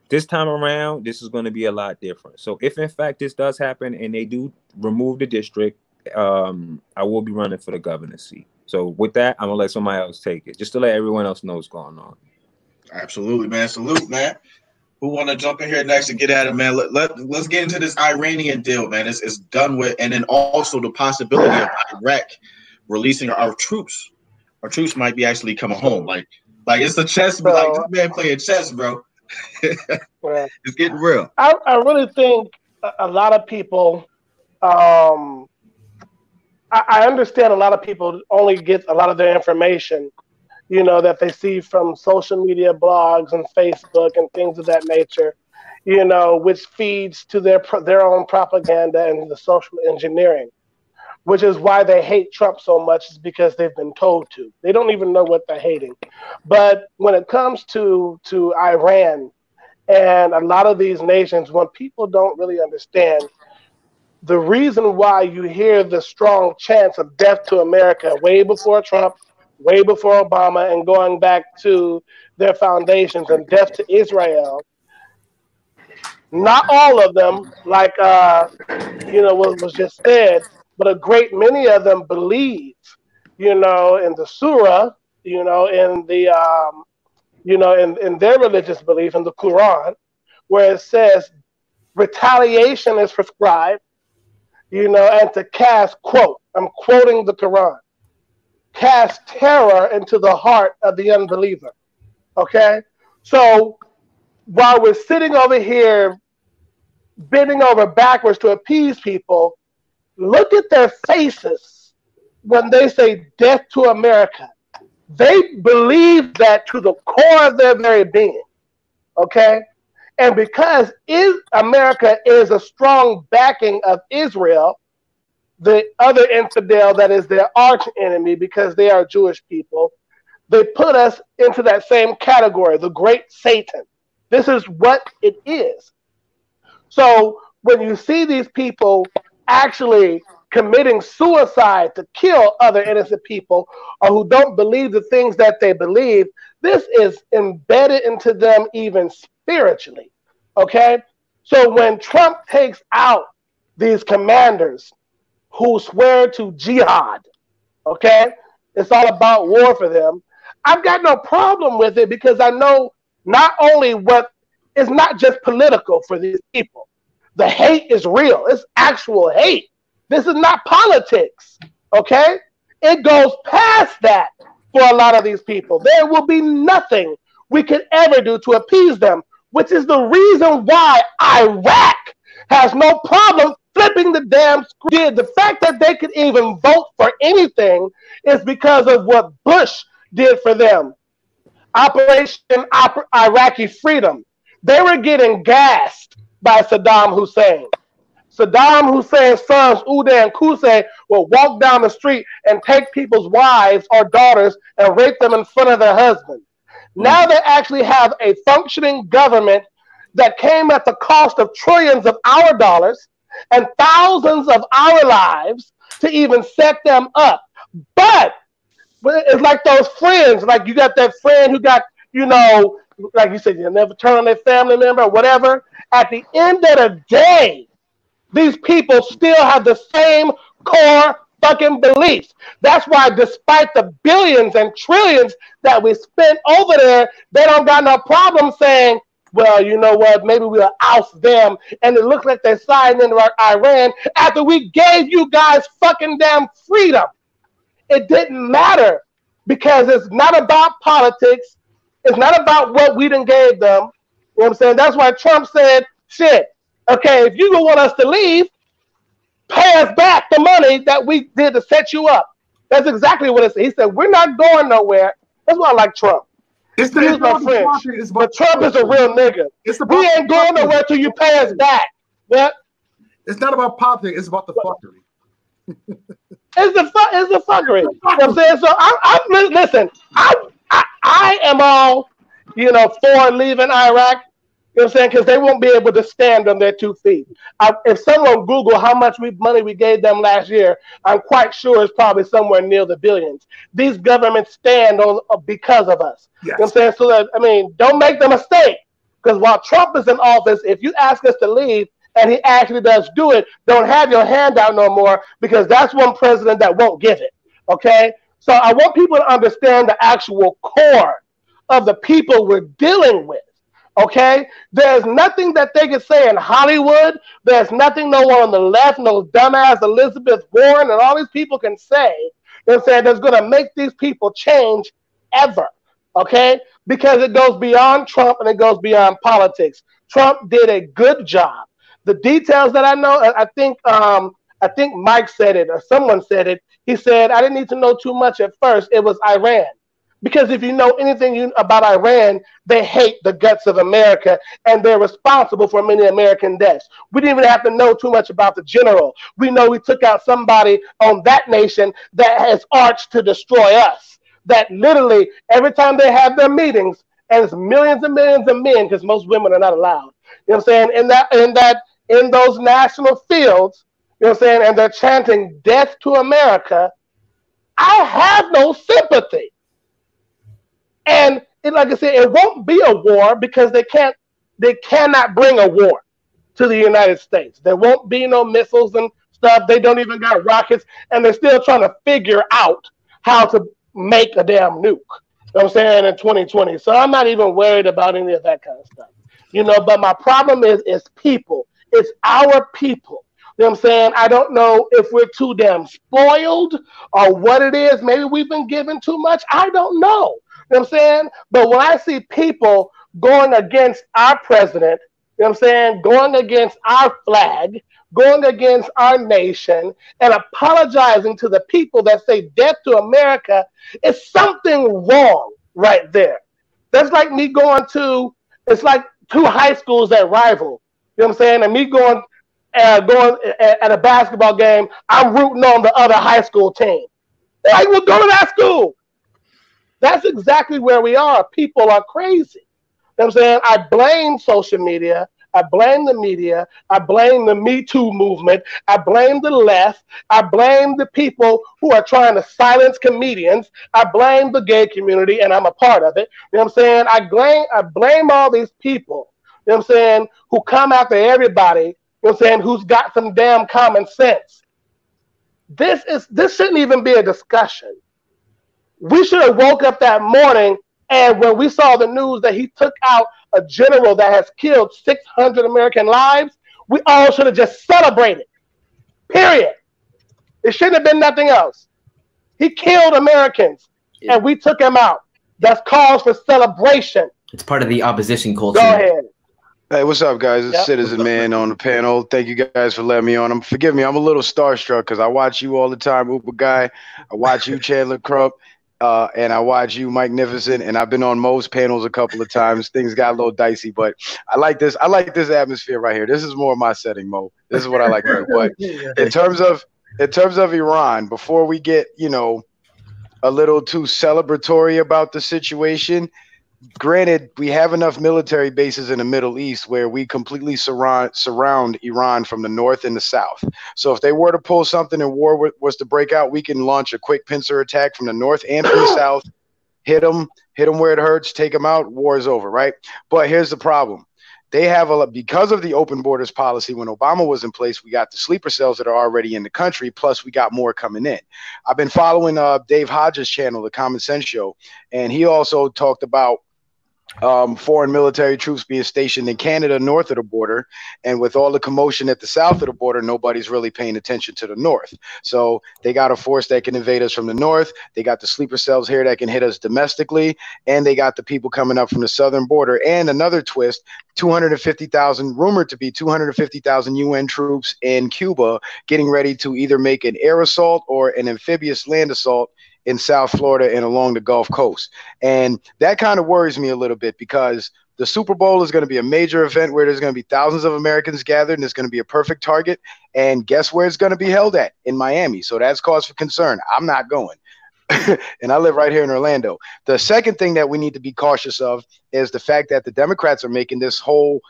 This time around, this is going to be a lot different. So if in fact this does happen and they do remove the district, I will be running for the governor's seat. So with that, I'm gonna let somebody else take it, just to let everyone else know what's going on. Absolutely, man. Salute, man. Who want to jump in here next and get at it, man? Let's get into this Iranian deal, man. It's done with, and then also the possibility of Iraq releasing our troops. Our troops might be actually coming home. Like it's the chess. So, like this man playing chess, bro. It's getting real. I really think a lot of people. I understand a lot of people only get a lot of their information, that they see from social media, blogs, and Facebook and things of that nature, which feeds to their own propaganda and the social engineering, which is why they hate Trump so much, is because they've been told to. They don't even know what they're hating. But when it comes to Iran and a lot of these nations, when people don't really understand the reason why you hear the strong chants of death to America way before Trump, way before Obama, and going back to their foundations, and death to Israel, not all of them, like was just said, but a great many of them believe, in the Surah, in the in their religious belief, in the Quran, where it says retaliation is prescribed, and to cast, quote, I'm quoting the Quran, cast terror into the heart of the unbeliever. Okay? So while we're sitting over here bending over backwards to appease people, look at their faces when they say death to America. They believe that to the core of their very being. Okay? And because America is a strong backing of Israel, the other infidel that is their arch enemy, because they are Jewish people, they put us into that same category, the great Satan. This is what it is. So when you see these people actually committing suicide to kill other innocent people, or who don't believe the things that they believe, this is embedded into them even spiritually. Okay? So when Trump takes out these commanders who swear to jihad, okay? It's all about war for them. I've got no problem with it because I know not only what it's not just political for these people. The hate is real. It's actual hate. This is not politics, okay? It goes past that for a lot of these people. There will be nothing we could ever do to appease them, which is the reason why Iraq has no problem flipping the damn screen. The fact that they could even vote for anything is because of what Bush did for them. Operation Iraqi Freedom. They were getting gassed by Saddam Hussein. Saddam Hussein's sons, Uday and Qusay, will walk down the street and take people's wives or daughters and rape them in front of their husbands. Now they actually have a functioning government that came at the cost of trillions of our dollars and thousands of our lives to even set them up. But it's like those friends, like you got that friend who got, like you said, you'll never turn on their family member or whatever. At the end of the day, these people still have the same core fucking beliefs. That's why despite the billions and trillions that we spent over there, they don't got no problem saying, well, you know what, maybe we'll oust them. And it looks like they're siding into Iran after we gave you guys fucking damn freedom. It didn't matter because it's not about politics. It's not about what we done gave them. You know what I'm saying? That's why Trump said, shit, okay, if you don't want us to leave, pay us back the money that we did to set you up. That's exactly what it said. He said, we're not going nowhere. That's why I like Trump. Excuse my French, but Trump is a real nigga. We ain't going nowhere till you pay us back. What? It's not about politics. It's about the fuckery. It's the fuckery. You know what I'm saying? So listen. I am all for leaving Iraq. You know what I'm saying? Because they won't be able to stand on their 2 feet. If someone Google how much money we gave them last year, I'm quite sure it's probably somewhere near the billions. These governments stand on because of us. Yes. You know what I'm saying? So that, don't make the mistake. Because while Trump is in office, if you ask us to leave and he actually does do it, don't have your hand out no more because that's one president that won't give it. Okay? So I want people to understand the actual core of the people we're dealing with. Okay, there's nothing that they can say in Hollywood. There's nothing no one on the left, no dumbass Elizabeth Warren and all these people can say that's going to make these people change ever. Okay, because it goes beyond Trump and it goes beyond politics. Trump did a good job. The details that I know, I think Mike said it or someone said it. He said, I didn't need to know too much at first. It was Iran. Because if you know anything about Iran, they hate the guts of America, and they're responsible for many American deaths. We didn't even have to know too much about the general. We know we took out somebody on that nation that has arched to destroy us. That literally, every time they have their meetings, and it's millions and millions of men, because most women are not allowed. You know what I'm saying? In those national fields, you know what I'm saying, and they're chanting death to America, I have no sympathy. And like I said, it won't be a war because they cannot bring a war to the United States. There won't be no missiles and stuff. They don't even got rockets, and they're still trying to figure out how to make a damn nuke. You know what I'm saying, in 2020. So I'm not even worried about any of that kind of stuff. But my problem is people. It's our people. You know what I'm saying? I don't know if we're too damn spoiled or what it is. Maybe we've been given too much. I don't know. You know what I'm saying? But when I see people going against our president, you know what I'm saying, going against our flag, going against our nation, and apologizing to the people that say death to America, it's something wrong right there. That's like me it's like 2 high schools that rival. You know what I'm saying? And me going at a basketball game, I'm rooting on the other high school team. Like, well, go to that school. That's exactly where we are. People are crazy. You know what I'm saying? I blame social media. I blame the media. I blame the Me Too movement. I blame the left. I blame the people who are trying to silence comedians. I blame the gay community, and I'm a part of it. You know what I'm saying? I blame all these people. you know what I'm saying, who come after everybody, you know what I'm saying, who's got some damn common sense. This shouldn't even be a discussion. We should have woke up that morning, and when we saw the news that he took out a general that has killed 600 American lives, we all should have just celebrated. Period. It shouldn't have been nothing else. He killed Americans, and we took him out. That's cause for celebration. It's part of the opposition culture. Go ahead. Hey, what's up, guys? It's Citizen Man on the panel. Thank you guys for letting me on. Forgive me, I'm a little starstruck because I watch you all the time, Uber Guy. I watch you, Chandler Crump, and I watch you, Mike Nificent, and I've been on Mo's panels a couple of times. Things got a little dicey, but I like this. I like this atmosphere right here. This is more my setting, Mo. This is what I like to do. But in terms of Iran, before we get, you know, a little too celebratory about the situation, granted, we have enough military bases in the Middle East where we completely surround Iran from the north and the south. So if they were to pull something and war was to break out, we can launch a quick pincer attack from the north and from the south, hit them where it hurts, take them out, war is over, right? But here's the problem. They have because of the open borders policy, when Obama was in place, we got the sleeper cells that are already in the country, plus we got more coming in. I've been following Dave Hodges' channel, The Common Sense Show, and he also talked about foreign military troops being stationed in Canada north of the border, and with all the commotion at the south of the border, nobody's really paying attention to the north. So they got a force that can invade us from the north, they got the sleeper cells here that can hit us domestically, and they got the people coming up from the southern border. And another twist, 250,000, rumored to be 250,000 UN troops in Cuba getting ready to either make an air assault or an amphibious land assault in South Florida and along the Gulf Coast. And that kind of worries me a little bit because the Super Bowl is going to be a major event where there's going to be thousands of Americans gathered, and it's going to be a perfect target. And guess where it's going to be held at? In Miami. So that's cause for concern. I'm not going. And I live right here in Orlando. The second thing that we need to be cautious of is the fact that the Democrats are making this whole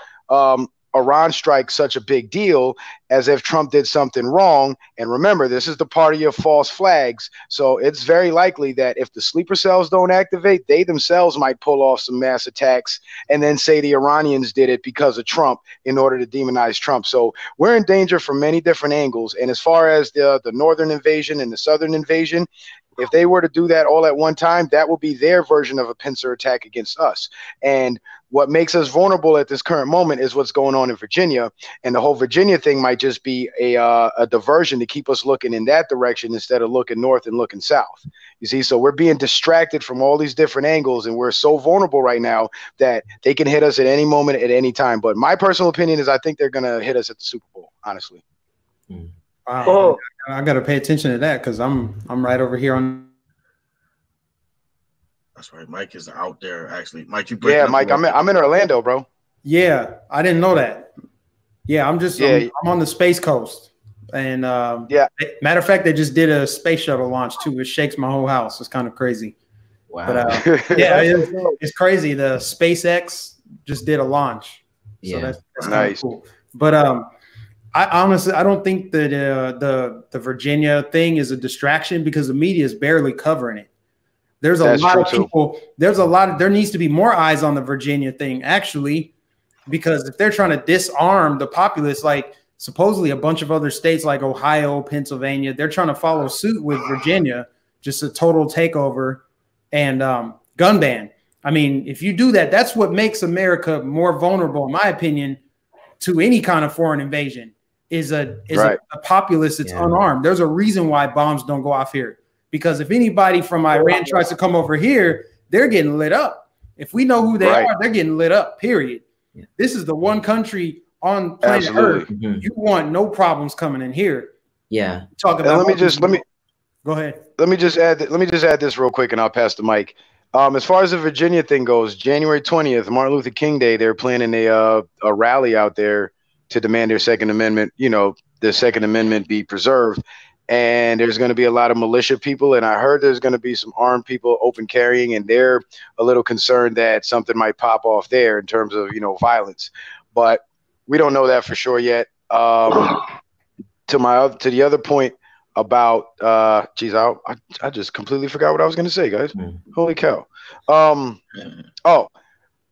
Iran strike such a big deal as if Trump did something wrong. And remember, this is the party of false flags. So it's very likely that if the sleeper cells don't activate, they themselves might pull off some mass attacks and then say the Iranians did it because of Trump in order to demonize Trump. So we're in danger from many different angles. And as far as the northern invasion and the southern invasion, if they were to do that all at one time, that will be their version of a pincer attack against us. And what makes us vulnerable at this current moment is what's going on in Virginia. And the whole Virginia thing might just be a diversion to keep us looking in that direction instead of looking north and looking south. You see, so we're being distracted from all these different angles, and we're so vulnerable right now that they can hit us at any moment, at any time. But my personal opinion is I think they're going to hit us at the Super Bowl, honestly. Wow. Oh. I got to pay attention to that because I'm right over here on. That's right. Mike is out there, actually. Mike, you yeah, Mike, I'm in Orlando, bro. Yeah, I didn't know that. Yeah, I'm on the Space Coast. And yeah, matter of fact, they just did a space shuttle launch too. It shakes my whole house. It's kind of crazy. Wow. But yeah, it's crazy. The SpaceX just did a launch. So that's nice. Cool. But I honestly, I don't think that the Virginia thing is a distraction because the media is barely covering it. There's a lot of people. There needs to be more eyes on the Virginia thing, actually, because if they're trying to disarm the populace, like supposedly a bunch of other states like Ohio, Pennsylvania, they're trying to follow suit with Virginia, just a total takeover and gun ban. I mean, if you do that, that's what makes America more vulnerable, in my opinion, to any kind of foreign invasion. Is a populace that's unarmed. There's a reason why bombs don't go off here. Because if anybody from Iran tries to come over here, they're getting lit up. If we know who they are, they're getting lit up, period. Yeah. This is the one country on planet Earth. You want no problems coming in here. Yeah. Talk about go ahead. Let me just add this real quick and I'll pass the mic. As far as the Virginia thing goes, January 20th, Martin Luther King Day, they're planning a rally out there to demand their Second Amendment, the Second Amendment be preserved. And there's going to be a lot of militia people. And I heard there's going to be some armed people open carrying, and they're a little concerned that something might pop off there in terms of, violence. But we don't know that for sure yet. To the other point about, I just completely forgot what I was going to say, guys. Holy cow.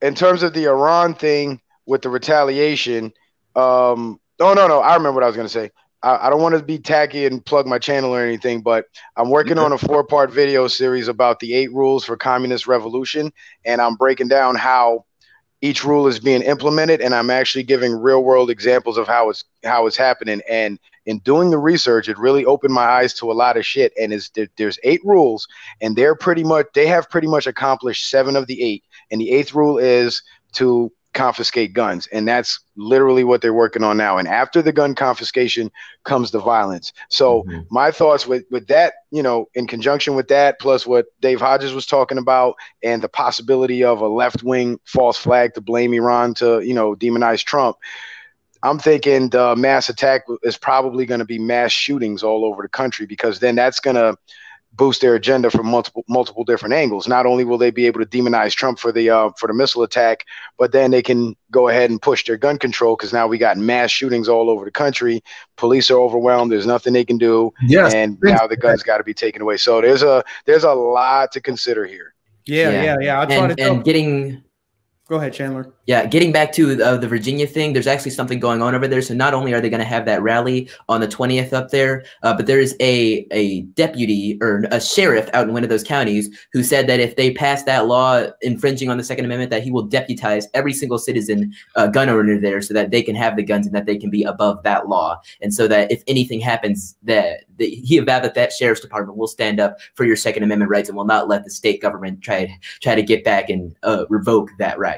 In terms of the Iran thing, with the retaliation. No, I remember what I was gonna say. I don't want to be tacky and plug my channel or anything, but I'm working on a 4-part video series about the 8 rules for communist revolution, and I'm breaking down how each rule is being implemented, and I'm actually giving real world examples of how it's happening. And in doing the research, it really opened my eyes to a lot of shit. And there's 8 rules, and they have pretty much accomplished 7 of the 8. And the 8th rule is to confiscate guns, and that's literally what they're working on now. And after the gun confiscation comes the violence. So my thoughts with that, you know, in conjunction with that, plus what Dave Hodges was talking about, and the possibility of a left-wing false flag to blame Iran to, you know, demonize Trump, I'm thinking the mass attack is probably going to be mass shootings all over the country, because then that's going to boost their agenda from multiple different angles. Not only will they be able to demonize Trump for the missile attack, but then they can go ahead and push their gun control, because now we got mass shootings all over the country. Police are overwhelmed. There's nothing they can do. Yes. And now the guns got to be taken away. So there's a lot to consider here. Yeah. I'll try to tell. Go ahead, Chandler. Yeah, getting back to the Virginia thing, there's actually something going on over there. So not only are they going to have that rally on the 20th up there, but there is a deputy or a sheriff out in one of those counties who said that if they pass that law infringing on the Second Amendment, that he will deputize every single citizen gun owner there so that they can have the guns and that they can be above that law. And so that if anything happens, he vowed that sheriff's department will stand up for your Second Amendment rights and will not let the state government try to get back and revoke that right.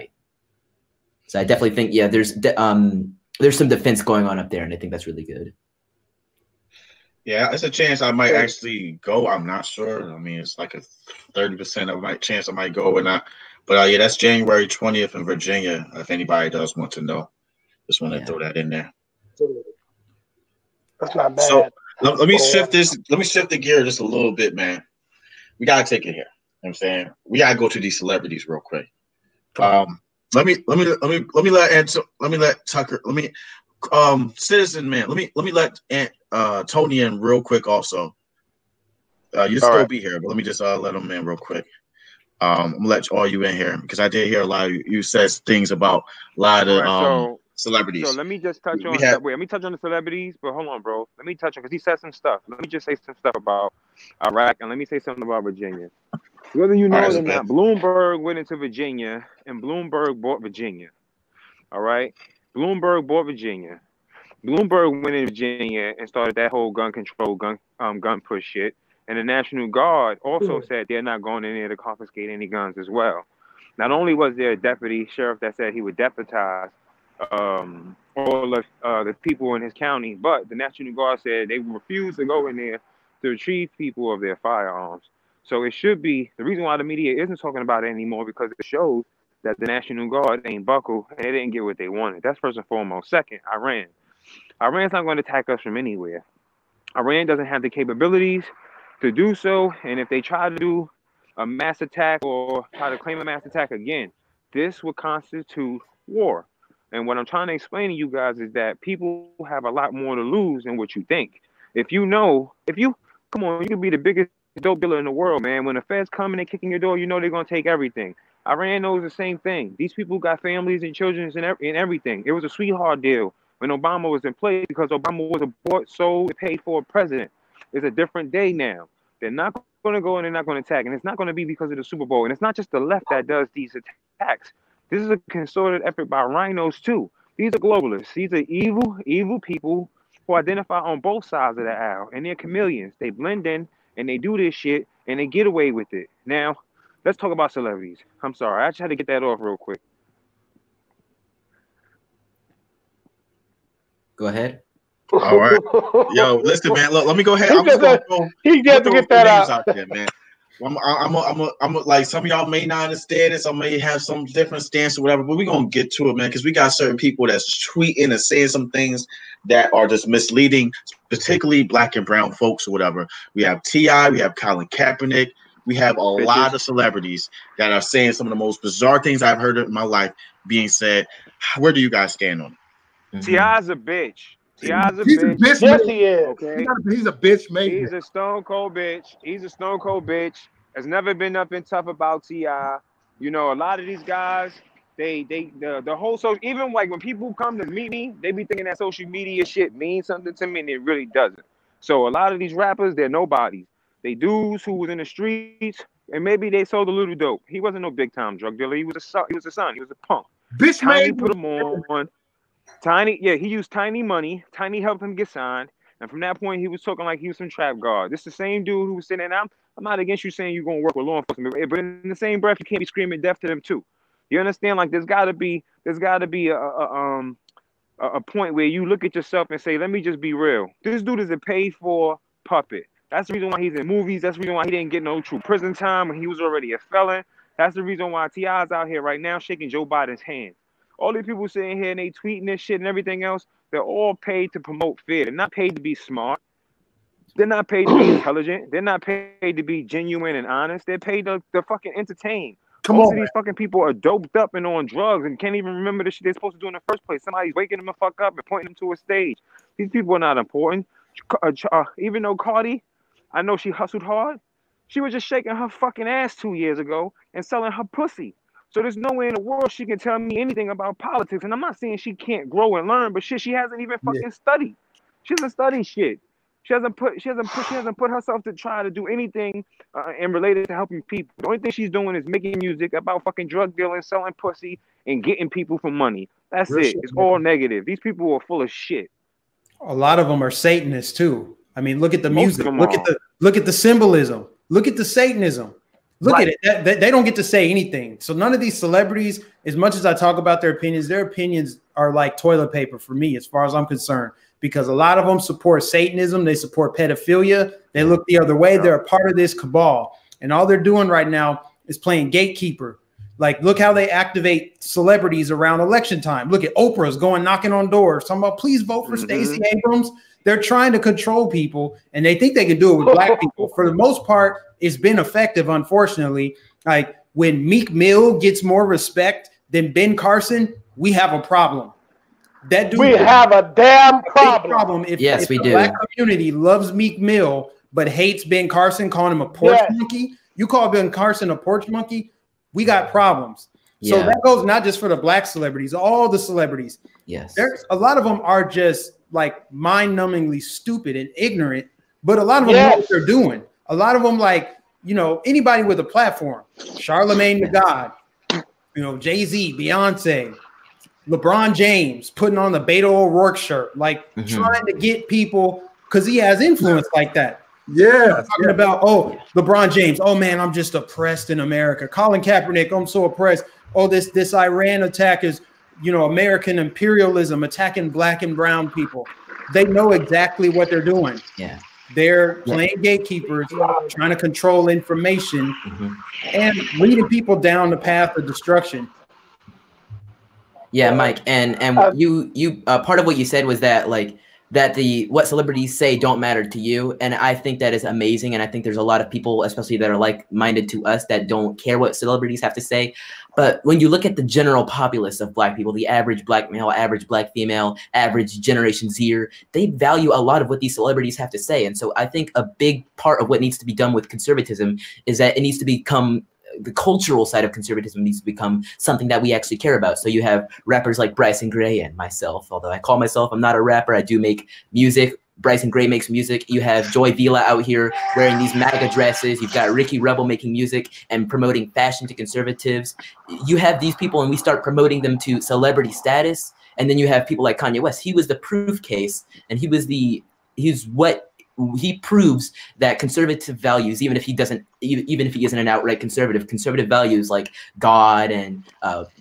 So I definitely think, yeah, there's some defense going on up there, and I think that's really good. Yeah, it's a chance I might actually go. I'm not sure. I mean, it's like a 30% of chance I might go or not. But yeah, that's January 20th in Virginia. If anybody does want to know, just want to throw that in there. That's not bad. So let me shift this. Let me shift the gear just a little bit, man. We gotta take it here. You know what I'm saying, we gotta go to these celebrities real quick. Let me let Tucker, Citizen Man, let me let Tony in real quick also. You still be here, but let me just let him in real quick. I'm gonna let all you in here because I did hear a lot of you said things about a lot of celebrities. So let me just touch on let me touch on the celebrities, but hold on, bro. Let me touch on, because he said some stuff. Let me just say some stuff about Iraq, and let me say something about Virginia. Whether you know it or not, Bloomberg went into Virginia, and Bloomberg bought Virginia. All right? Bloomberg bought Virginia. Bloomberg went into Virginia and started that whole gun control, gun push shit. And the National Guard also said they're not going in there to confiscate any guns as well. Not only was there a deputy sheriff that said he would deputize all of the people in his county, but the National Guard said they refused to go in there to retrieve people of their firearms. So it should be, the reason why the media isn't talking about it anymore, because it shows that the National Guard ain't buckled and they didn't get what they wanted. That's first and foremost. Second, Iran. Iran's not going to attack us from anywhere. Iran doesn't have the capabilities to do so, and if they try to do a mass attack or try to claim a mass attack again, this would constitute war. And what I'm trying to explain to you guys is that people have a lot more to lose than what you think. Come on, you can be the biggest dope dealer in the world, man. When the feds come and they kick in your door, you know they're gonna take everything. Iran knows the same thing. These people got families and children and everything. It was a sweetheart deal when Obama was in place, because Obama was a bought, sold, paid for president. It's a different day now. They're not gonna go and they're not gonna attack, and it's not gonna be because of the Super Bowl. And it's not just the left that does these attacks. This is a concerted effort by rhinos too. These are globalists. These are evil people who identify on both sides of the aisle, and they're chameleons. They blend in and they do this shit and they get away with it. Now, let's talk about celebrities. I'm sorry, I just had to get that off real quick. Go ahead. All right. Yo, listen, man. Look, let me go ahead. He got to get that out there, man. I'm like, some of y'all may not understand it, some may have some different stance or whatever, but we're gonna get to it, man, because we got certain people that's tweeting and saying some things that are just misleading, particularly black and brown folks or whatever. We have T.I., we have Colin Kaepernick, we have a lot of celebrities that are saying some of the most bizarre things I've heard in my life being said. Where do you guys stand on it? T.I.'s a bitch. T.I.'s a bitch. Yes, he is. Okay. He's a bitch, man. He's a stone cold bitch. There's never been nothing tough about T.I. You know, a lot of these guys, The whole social, even like when people come to meet me, they be thinking that social media shit means something to me, and it really doesn't. So a lot of these rappers, they're nobodies. They dudes who was in the streets, and maybe they sold a little dope. He wasn't no big time drug dealer. He was a son. He was a punk. Bitch Tiny made put him on. Tiny, yeah, he used Tiny money. Tiny helped him get signed. And from that point, he was talking like he was some trap guard. This is the same dude who was sitting there. I'm not against you saying you're going to work with law enforcement, but in the same breath, you can't be screaming death to them too. You understand? Like there's got to be a point where you look at yourself and say, let me just be real. This dude is a paid for puppet. That's the reason why he's in movies. That's the reason why he didn't get no true prison time when he was already a felon. That's the reason why T.I.'s out here right now shaking Joe Biden's hand. All these people sitting here and they tweeting this shit and everything else, they're all paid to promote fear. They're not paid to be smart. They're not paid to be intelligent. They're not paid to be genuine and honest. They're paid to fucking entertain. Most of these fucking people are doped up and on drugs and can't even remember the shit they're supposed to do in the first place. Somebody's waking them the fuck up and pointing them to a stage. These people are not important. Even though Cardi, I know she hustled hard, she was just shaking her fucking ass 2 years ago and selling her pussy. So there's no way in the world she can tell me anything about politics. And I'm not saying she can't grow and learn, but shit, she hasn't even fucking studied. She hasn't studied shit. She hasn't put herself to try to do anything and related to helping people. The only thing she's doing is making music about fucking drug dealing, selling pussy, and getting people for money. That's it. It's all negative. These people are full of shit. A lot of them are Satanists too. I mean, look at the music. Look at the symbolism. Look at the Satanism. Look at it. They don't get to say anything. So none of these celebrities, as much as I talk about their opinions are like toilet paper for me, as far as I'm concerned. Because a lot of them support Satanism. They support pedophilia. They look the other way. They're a part of this cabal. And all they're doing right now is playing gatekeeper. Like, look how they activate celebrities around election time. Look at Oprah's going knocking on doors, talking about, please vote for Stacey Abrams. They're trying to control people, and they think they can do it with black people. For the most part, it's been effective, unfortunately. Like, when Meek Mill gets more respect than Ben Carson, we have a problem. That dude, we have a damn problem. If the black community loves Meek Mill but hates Ben Carson, calling him a porch monkey, you call Ben Carson a porch monkey, we got problems. So that goes not just for the black celebrities, all the celebrities. Yes, there's a lot of them are just like mind-numbingly stupid and ignorant, but a lot of them know what they're doing. A lot of them, like, you know, anybody with a platform, Charlemagne the God, you know, Jay-Z, Beyonce, LeBron James putting on the Beto O'Rourke shirt, like trying to get people because he has influence like that. Yeah. Talking about, oh, LeBron James, oh man, I'm just oppressed in America. Colin Kaepernick, I'm so oppressed. Oh, this Iran attack is, you know, American imperialism attacking black and brown people. They know exactly what they're doing. Yeah. They're playing gatekeepers, trying to control information and leading people down the path of destruction. Yeah, Mike, and you part of what you said was that what celebrities say don't matter to you, and I think that is amazing, and I think there's a lot of people, especially that are like-minded to us, that don't care what celebrities have to say. But when you look at the general populace of black people, the average black male, average black female, average Generation Zer, they value a lot of what these celebrities have to say, and so I think a big part of what needs to be done with conservatism is that it needs to become the cultural side of conservatism needs to become something that we actually care about. So you have rappers like Bryson Gray and myself, although I call myself, I'm not a rapper, I do make music. Bryson Gray makes music. You have Joy Vila out here wearing these MAGA dresses. You've got Ricky Rebel making music and promoting fashion to conservatives. You have these people and we start promoting them to celebrity status. And then you have people like Kanye West. He was the proof case, and he proves that conservative values, even if he isn't an outright conservative values like God and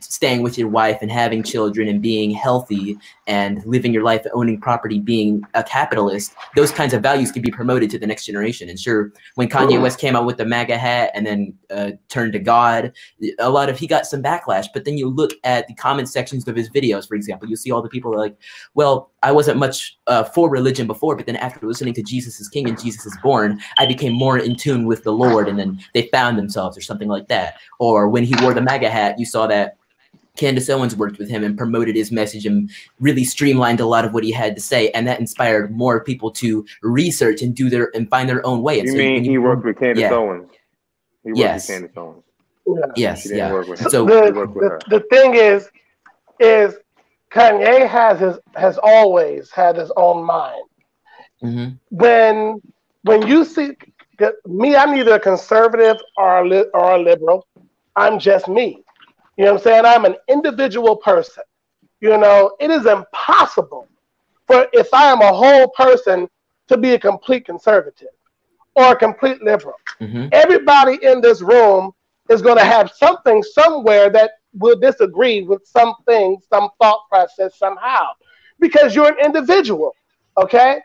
staying with your wife and having children and being healthy and living your life, owning property, being a capitalist, those kinds of values can be promoted to the next generation. And sure, when Kanye West came out with the MAGA hat and then turned to God, he got some backlash. But then you look at the comment sections of his videos, for example, you see all the people are like, well, I wasn't much for religion before, but then after listening to Jesus is King and Jesus is Born, I became more in tune with the Lord, and then they found themselves or something like that. Or when he wore the MAGA hat, you saw that Candace Owens worked with him and promoted his message and really streamlined a lot of what he had to say, and that inspired more people to research and find their own way. You mean he worked with Candace Owens? He worked with Candace Owens. Yes, She didn't work with him. So He worked with her. The thing is Kanye has always had his own mind. When you see me, I'm neither a conservative or a liberal. I'm just me. You know what I'm saying? I'm an individual person. You know, it is impossible for if I am a whole person to be a complete conservative or a complete liberal. Everybody in this room is going to have something somewhere that will disagree with something, some thought process somehow, because you're an individual. Okay.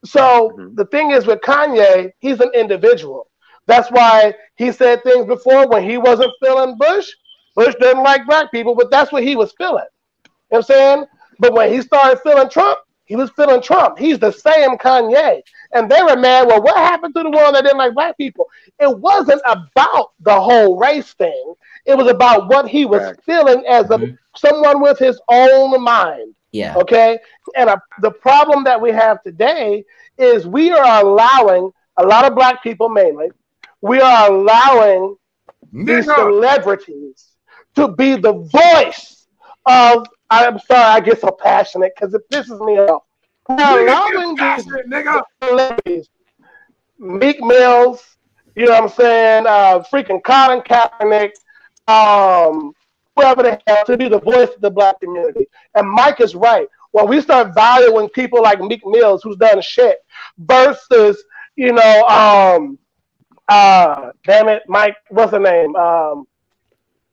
So the thing is with Kanye, he's an individual. That's why he said things before when he wasn't feeling Bush. Bush didn't like black people, but that's what he was feeling. You know what I'm saying? But when he started feeling Trump, he was feeling Trump. He's the same Kanye. And they were mad, well, what happened to the one that didn't like black people? It wasn't about the whole race thing. It was about what he was feeling as someone with his own mind. Yeah. Okay? And the problem that we have today is we are allowing, a lot of black people mainly, we are allowing these celebrities to be the voice of, I'm sorry, I get so passionate because it pisses me off. We're allowing these celebrities, Meek Mills, you know what I'm saying, freaking Colin Kaepernick, whoever the hell, to be the voice of the black community. And Mike is right. When we start valuing people like Meek Mills, who's done shit, versus, you know, damn it, Mike, what's the name?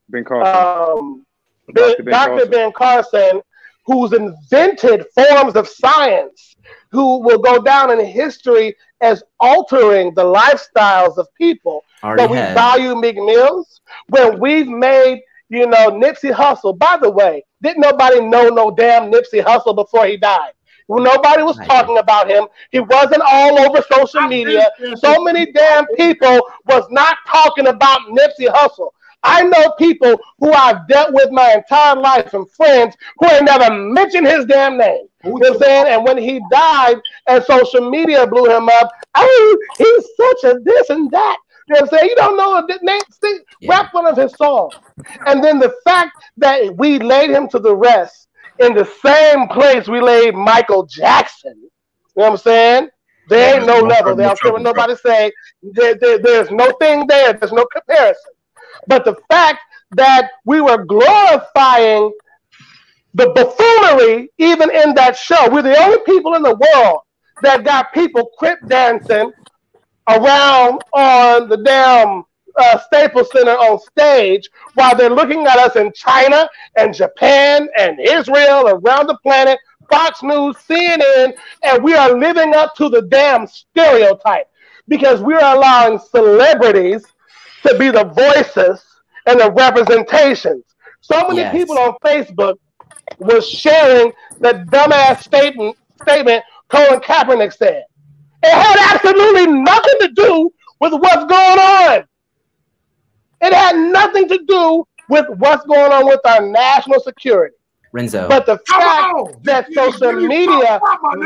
Ben Carson. Dr. Ben Carson, who's invented forms of science, who will go down in history as altering the lifestyles of people. But we value Meek Mills when we've made, you know, Nipsey Hussle. By the way, didn't nobody know no damn Nipsey Hussle before he died? Well, nobody was talking about him. He wasn't all over social media. So many damn people was not talking about Nipsey Hussle. I know people who I've dealt with my entire life and friends who ain't never mentioned his damn name. You know what I'm saying? And when he died and social media blew him up, oh, he's such a this and that. You know what I'm saying? You don't know the name, rap one of his songs. And then the fact that we laid him to the rest in the same place we laid Michael Jackson. You know what I'm saying? There ain't no level. They don't care what nobody say. There's no thing there. There's no comparison. But the fact that we were glorifying the buffoonery even in that show, we're the only people in the world that got people crip dancing around on the damn Staples Center on stage while they're looking at us in China and Japan and Israel, around the planet, Fox News, CNN, and we are living up to the damn stereotype because we are allowing celebrities to be the voices and the representations. So many people on Facebook was sharing the dumbass statement Colin Kaepernick said. It had absolutely nothing to do with what's going on. It had nothing to do with what's going on with our national security. Renzo. But the fact that social media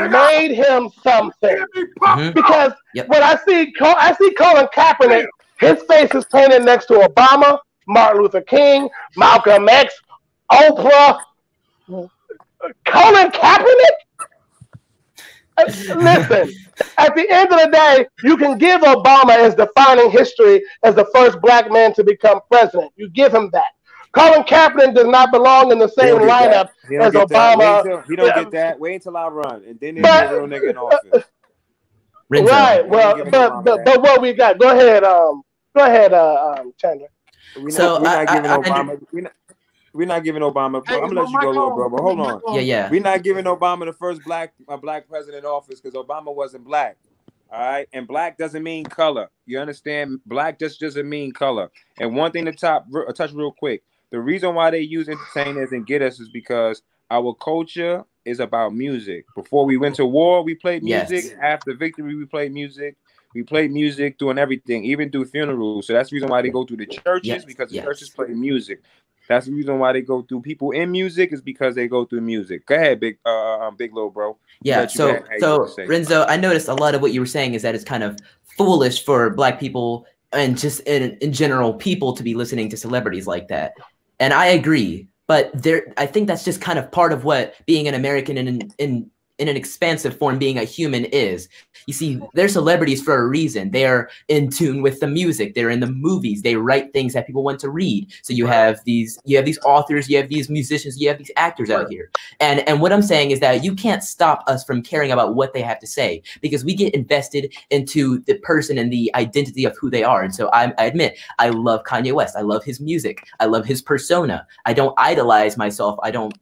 made him something. Because when I see Colin Kaepernick, his face is painted next to Obama, Martin Luther King, Malcolm X, Oprah. Colin Kaepernick? Listen, at the end of the day, you can give Obama as defining history as the first black man to become president. You give him that. Colin Kaepernick does not belong in the same lineup as Obama. He don't get that. Wait until I run, and then there's a real nigga in office. Renzo. Right. Well, but what we got? Go ahead, Chandler. We're not giving Obama. I'm gonna let you go, little bro. But hold on. Yeah. We're not giving Obama the first black president in office because Obama wasn't black. All right, and black doesn't mean color. You understand? Black just doesn't mean color. And one thing to touch real quick. The reason why they use entertainers and get us is because our culture is about music. Before we went to war, we played music. Yes. After victory, we played music. We played music doing everything, even through funerals. So that's the reason why they go through the churches, because the churches play music. That's the reason why they go through people in music is because they go through music. Go ahead, big little bro. Yeah. So Renzo, I noticed a lot of what you were saying is that it's kind of foolish for black people and just in general people to be listening to celebrities like that. And I agree, but I think that's just kind of part of what being an American in an expansive form, being a human is. You see, they're celebrities for a reason. They are in tune with the music. They're in the movies. They write things that people want to read. So you have these authors, you have these musicians, you have these actors out here. And what I'm saying is that you can't stop us from caring about what they have to say, because we get invested into the person and the identity of who they are. And so I admit, I love Kanye West. I love his music. I love his persona. I don't idolize myself. I don't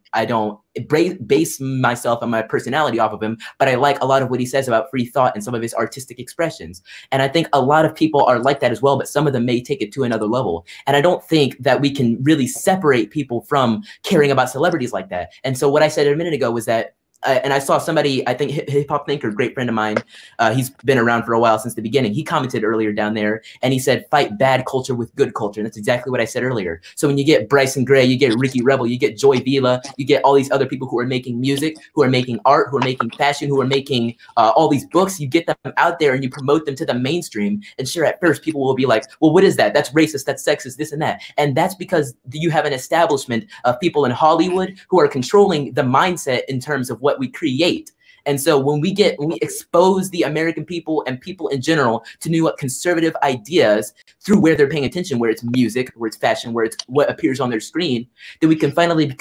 base myself and my personality off of him, but I like a lot of what he says about free thought and some of his artistic expressions. And I think a lot of people are like that as well, but some of them may take it to another level. And I don't think that we can really separate people from caring about celebrities like that. And so what I said a minute ago was that and I saw somebody, I think Hip Hop Thinker, great friend of mine, he's been around for a while since the beginning. He commented earlier down there and he said, fight bad culture with good culture. And that's exactly what I said earlier. So when you get Bryson Gray, you get Ricky Rebel, you get Joy Vila, you get all these other people who are making music, who are making art, who are making fashion, who are making all these books, you get them out there and you promote them to the mainstream. And sure, at first people will be like, well, what is that? That's racist, that's sexist, this and that. And that's because you have an establishment of people in Hollywood who are controlling the mindset in terms of what we create. And so when we expose the American people and people in general to new conservative ideas through where they're paying attention, where it's music, where it's fashion, where it's what appears on their screen, then we can finally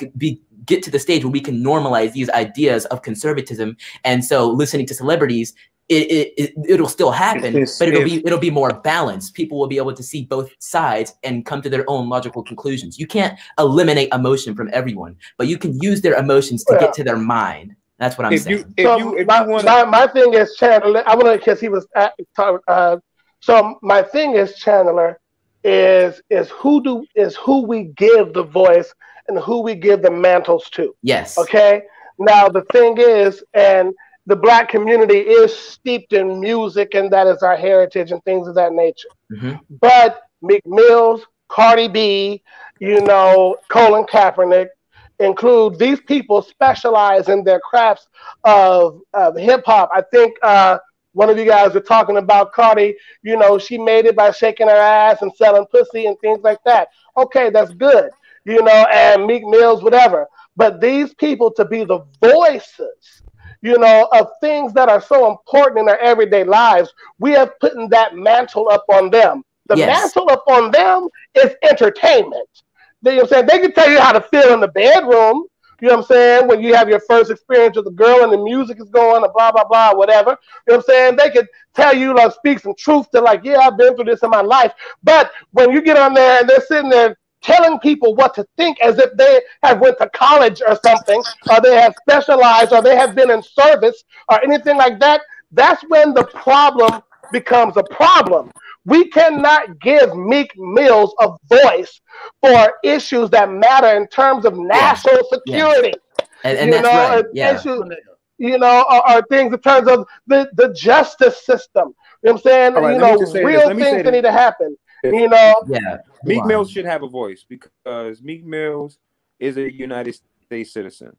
get to the stage where we can normalize these ideas of conservatism. And so listening to celebrities, it'll still happen, but it'll be more balanced. People will be able to see both sides and come to their own logical conclusions. You can't eliminate emotion from everyone, but you can use their emotions to get to their mind. That's what I'm saying. My thing is Chandler. I want to, because he was so my thing is Chandler is who we give the voice and who we give the mantles to. Yes. Okay. Now the thing is, and the Black community is steeped in music, and that is our heritage and things of that nature. Mm-hmm. But Meek Mills, Cardi B, Colin Kaepernick, include these people specialize in their crafts of hip hop. I think one of you guys were talking about Cardi. She made it by shaking her ass and selling pussy and things like that. Okay, that's good. And Meek Mills, whatever. But these people to be the voices, of things that are so important in our everyday lives, we have put that mantle up on them. The mantle up on them is entertainment. You know what I'm saying? They can tell you how to feel in the bedroom. You know what I'm saying? When you have your first experience with a girl and the music is going and blah, blah, blah, whatever. You know what I'm saying? They could tell you, speak some truth to yeah, I've been through this in my life. But when you get on there and they're sitting there telling people what to think as if they have went to college or something, or they have specialized, or they have been in service or anything like that, that's when the problem becomes a problem. We cannot give Meek Mills a voice for issues that matter in terms of national security. And that's right. Issues, or things in terms of the justice system. You know what I'm saying? Right, real things that need to happen. Meek Mills should have a voice because Meek Mills is a United States citizen.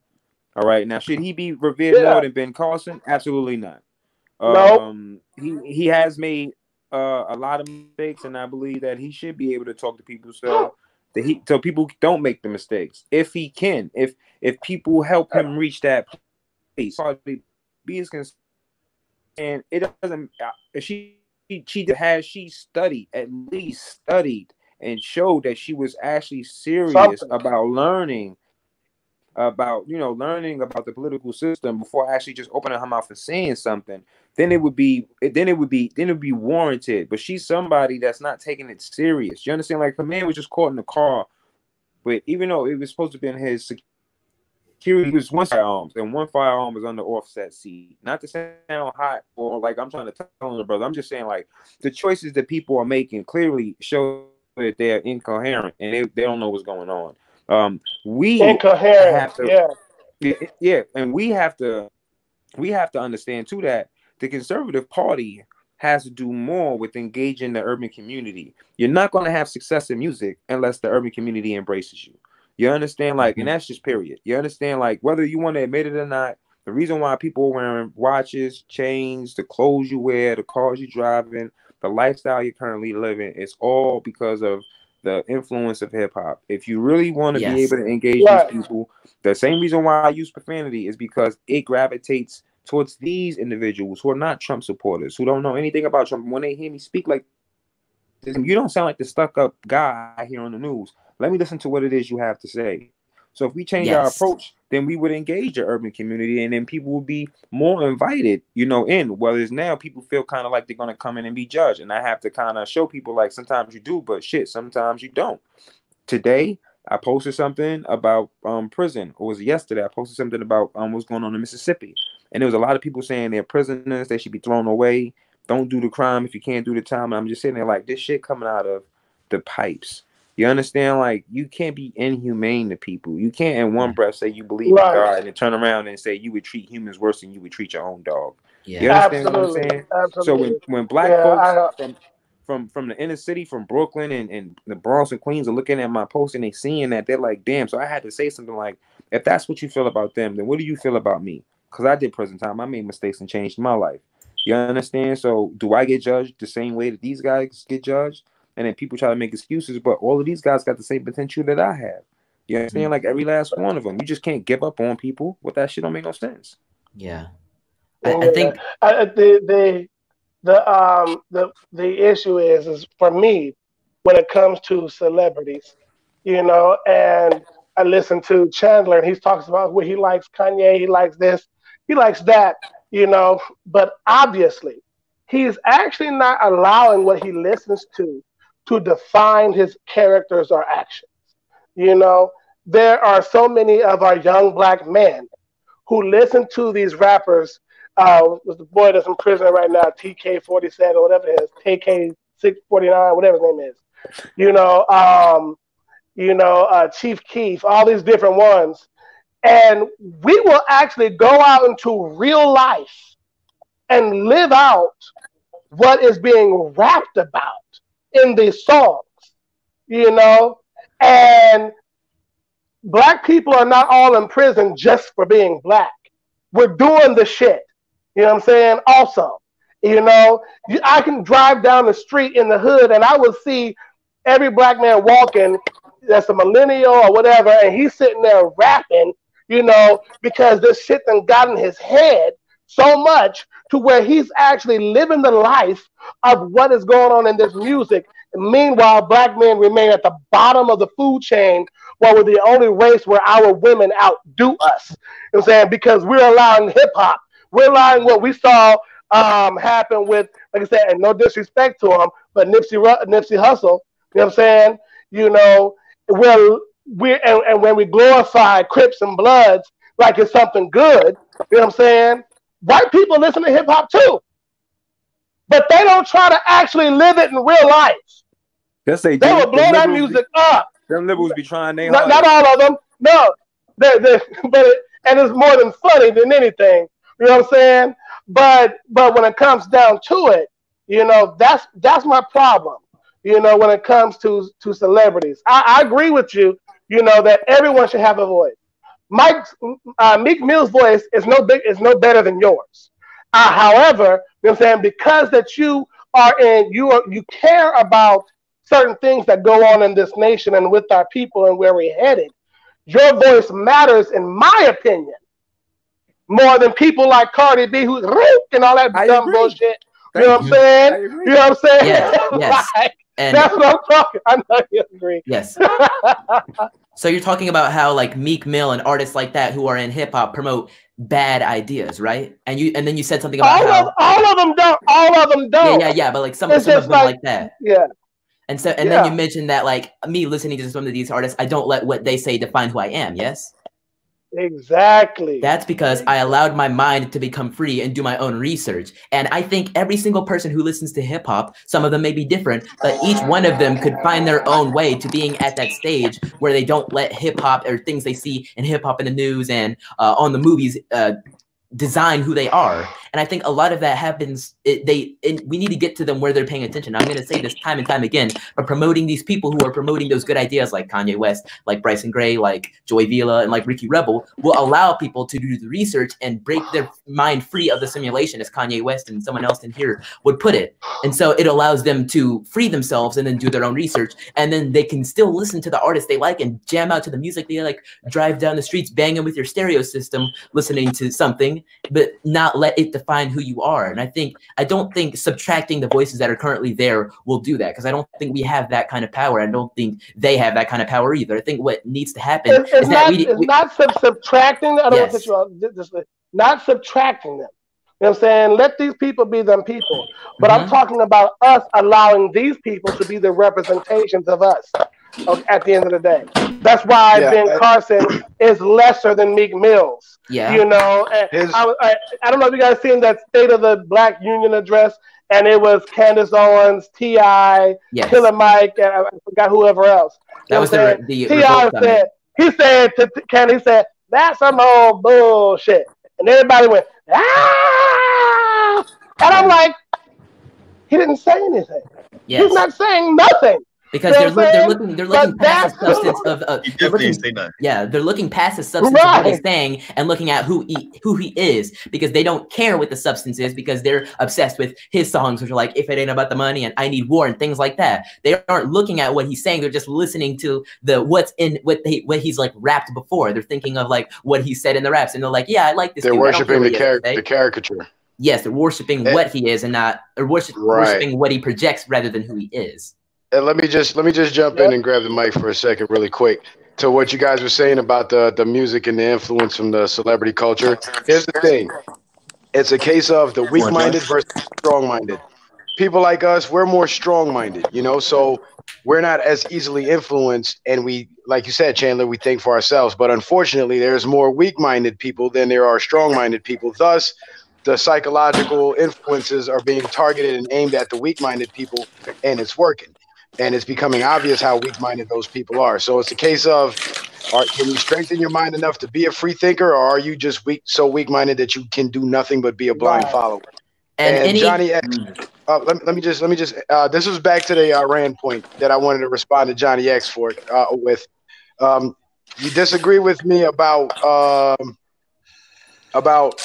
All right. Now, should he be revered more than Ben Carson? Absolutely not. No. He has made a lot of mistakes, and I believe that he should be able to talk to people so people don't make the mistakes. If he can, if people help him reach that place, be as concerned, and it doesn't. She studied, at least studied, and showed that she was actually serious about learning about the political system before actually just opening her mouth and saying something, then it would be warranted. But she's somebody that's not taking it serious. You understand? Like, her man was just caught in the car, but even though it was supposed to be in his security, was one firearm, and one firearm was on the offset seat. Not to sound hot or like I'm trying to tell the brother. I'm just saying, like, the choices that people are making clearly show that they're incoherent and they don't know what's going on. We incoherent, have to, and we have to understand too that the conservative party has to do more with engaging the urban community. You're not going to have success in music unless the urban community embraces you. You understand? Like, and that's just period. You understand? Like, whether you want to admit it or not, the reason why people are wearing watches, chains, the clothes you wear, the cars you driving, the lifestyle you're currently living is all because of the influence of hip hop. If you really want to be able to engage these people, the same reason why I use profanity is because it gravitates towards these individuals who are not Trump supporters, who don't know anything about Trump. When they hear me speak like this, you don't sound like the stuck-up guy here on the news. Let me listen to what it is you have to say. So if we change our approach, then we would engage the urban community, and then people would be more invited, you know, in. Whereas now people feel kind of like they're going to come in and be judged. And I have to kind of show people, like, sometimes you do, but shit, sometimes you don't. Today, I posted something about prison, or was it yesterday? I posted something about what's going on in Mississippi. And there was a lot of people saying they're prisoners, they should be thrown away. Don't do the crime if you can't do the time. And I'm just sitting there like, this shit coming out of the pipes. You understand? Like, you can't be inhumane to people. You can't in one breath say you believe in God and then turn around and say you would treat humans worse than you would treat your own dog. Yeah. You understand what I'm saying? Absolutely. So when black folks from the inner city, from Brooklyn and the Bronx and Queens are looking at my post and they seeing that, they're like, damn. So I had to say something like, if that's what you feel about them, then what do you feel about me? Because I did prison time. I made mistakes and changed my life. You understand? So do I get judged the same way that these guys get judged? And then people try to make excuses, but all of these guys got the same potential that I have. You understand? Like every last one of them. You just can't give up on people. What that shit don't make no sense. Yeah. I think the issue is for me when it comes to celebrities, you know, and I listen to Chandler and he talks about what he likes Kanye, he likes this, he likes that, you know, but obviously he's actually not allowing what he listens to define his characters or actions. You know, there are so many of our young black men who listen to these rappers. With the boy that's in prison right now, TK-47 or whatever it is, TK-649, whatever his name is. Chief Keef, all these different ones. And we will actually go out into real life and live out what is being rapped about in these songs, you know, and black people are not all in prison just for being black. We're doing the shit, you know what I'm saying? Also, you know, I can drive down the street in the hood and I will see every black man walking that's a millennial or whatever, and he's sitting there rapping, you know, because this shit done got in his head so much to where he's actually living the life of what is going on in this music. And meanwhile, black men remain at the bottom of the food chain while we're the only race where our women outdo us. You know what I'm saying? Because we're allowing hip hop. We're allowing what we saw happen with, like I said, and no disrespect to him, but Nipsey Hussle, you know what I'm saying? You know, and when we glorify Crips and Bloods like it's something good, you know what I'm saying? White people listen to hip hop too, but they don't try to actually live it in real life. Yes, they will blow that music up. Them liberals be trying. Not all of them. No, and it's more than funny than anything. You know what I'm saying? But when it comes down to it, you know, that's my problem. You know, when it comes to celebrities, I agree with you. You know that everyone should have a voice. Meek Mill's voice is no better than yours. However, you know what I'm saying, because that you care about certain things that go on in this nation and with our people and where we're headed, your voice matters, in my opinion, more than people like Cardi B who's and all that dumb bullshit. You know what I'm saying? You know what I'm saying? Yes. Like, that's what I'm talking. I know you agree. Yes. So you're talking about how like Meek Mill and artists like that who are in hip hop promote bad ideas, right? And then you said something about all of them don't. All of them don't. Yeah. But like some of them like that. Yeah. And then you mentioned that like me listening to some of these artists, I don't let what they say define who I am. Yes. Exactly. That's because I allowed my mind to become free and do my own research. And I think every single person who listens to hip hop, some of them may be different, but each one of them could find their own way to being at that stage where they don't let hip hop or things they see in hip hop in the news and on the movies design who they are. And I think a lot of that happens. We need to get to them where they're paying attention. I'm going to say this time and time again, but promoting these people who are promoting those good ideas, like Kanye West, like Bryson Gray, like Joy Vila, and like Ricky Rebel, will allow people to do the research and break their mind free of the simulation, as Kanye West and someone else in here would put it. And so it allows them to free themselves and then do their own research, and then they can still listen to the artists they like and jam out to the music they like, drive down the streets banging with your stereo system listening to something, but not let it define who you are. And I don't think subtracting the voices that are currently there will do that, because I don't think we have that kind of power. I don't think they have that kind of power either. I think what needs to happen is that it's not subtracting. I don't want to put you on not subtracting them. You know what I'm saying? Let these people be them people. But I'm talking about us allowing these people to be the representations of us at the end of the day. That's why Ben Carson is lesser than Meek Mills. Yeah. You know, and I don't know if you guys seen that State of the Black Union address, and it was Candace Owens, T.I., Killer Mike, and I forgot whoever else. That was the T.I. said, he said to Candace, he said, that's some old bullshit. And everybody went, ah! And I'm like, he didn't say anything. Yes. He's not saying nothing. Because they're looking past the substance of they're looking past the substance of what he's saying and looking at who he is, because they don't care what the substance is, because they're obsessed with his songs, which are like If It Ain't About the Money and I Need War and things like that. They aren't looking at what he's saying. They're just listening to what he's like rapped before. They're thinking of like what he said in the raps, and they're like, yeah, I like this. They're worshiping the caricature. Yes, they're worshiping what he is and not, or worshiping what he projects rather than who he is. And let me just jump in and grab the mic for a second really quick to what you guys were saying about the music and the influence from the celebrity culture. Here's the thing. It's a case of the weak-minded versus strong-minded. People like us, we're more strong-minded, you know, so we're not as easily influenced, and we, like you said, Chandler, we think for ourselves. But unfortunately, there's more weak-minded people than there are strong-minded people. Thus, the psychological influences are being targeted and aimed at the weak-minded people, and it's working. And it's becoming obvious how weak-minded those people are. So it's a case of, can you strengthen your mind enough to be a free thinker, or are you just so weak-minded that you can do nothing but be a blind follower? And Johnny X, let me just. This was back to the Iran point that I wanted to respond to Johnny X for with. You disagree with me about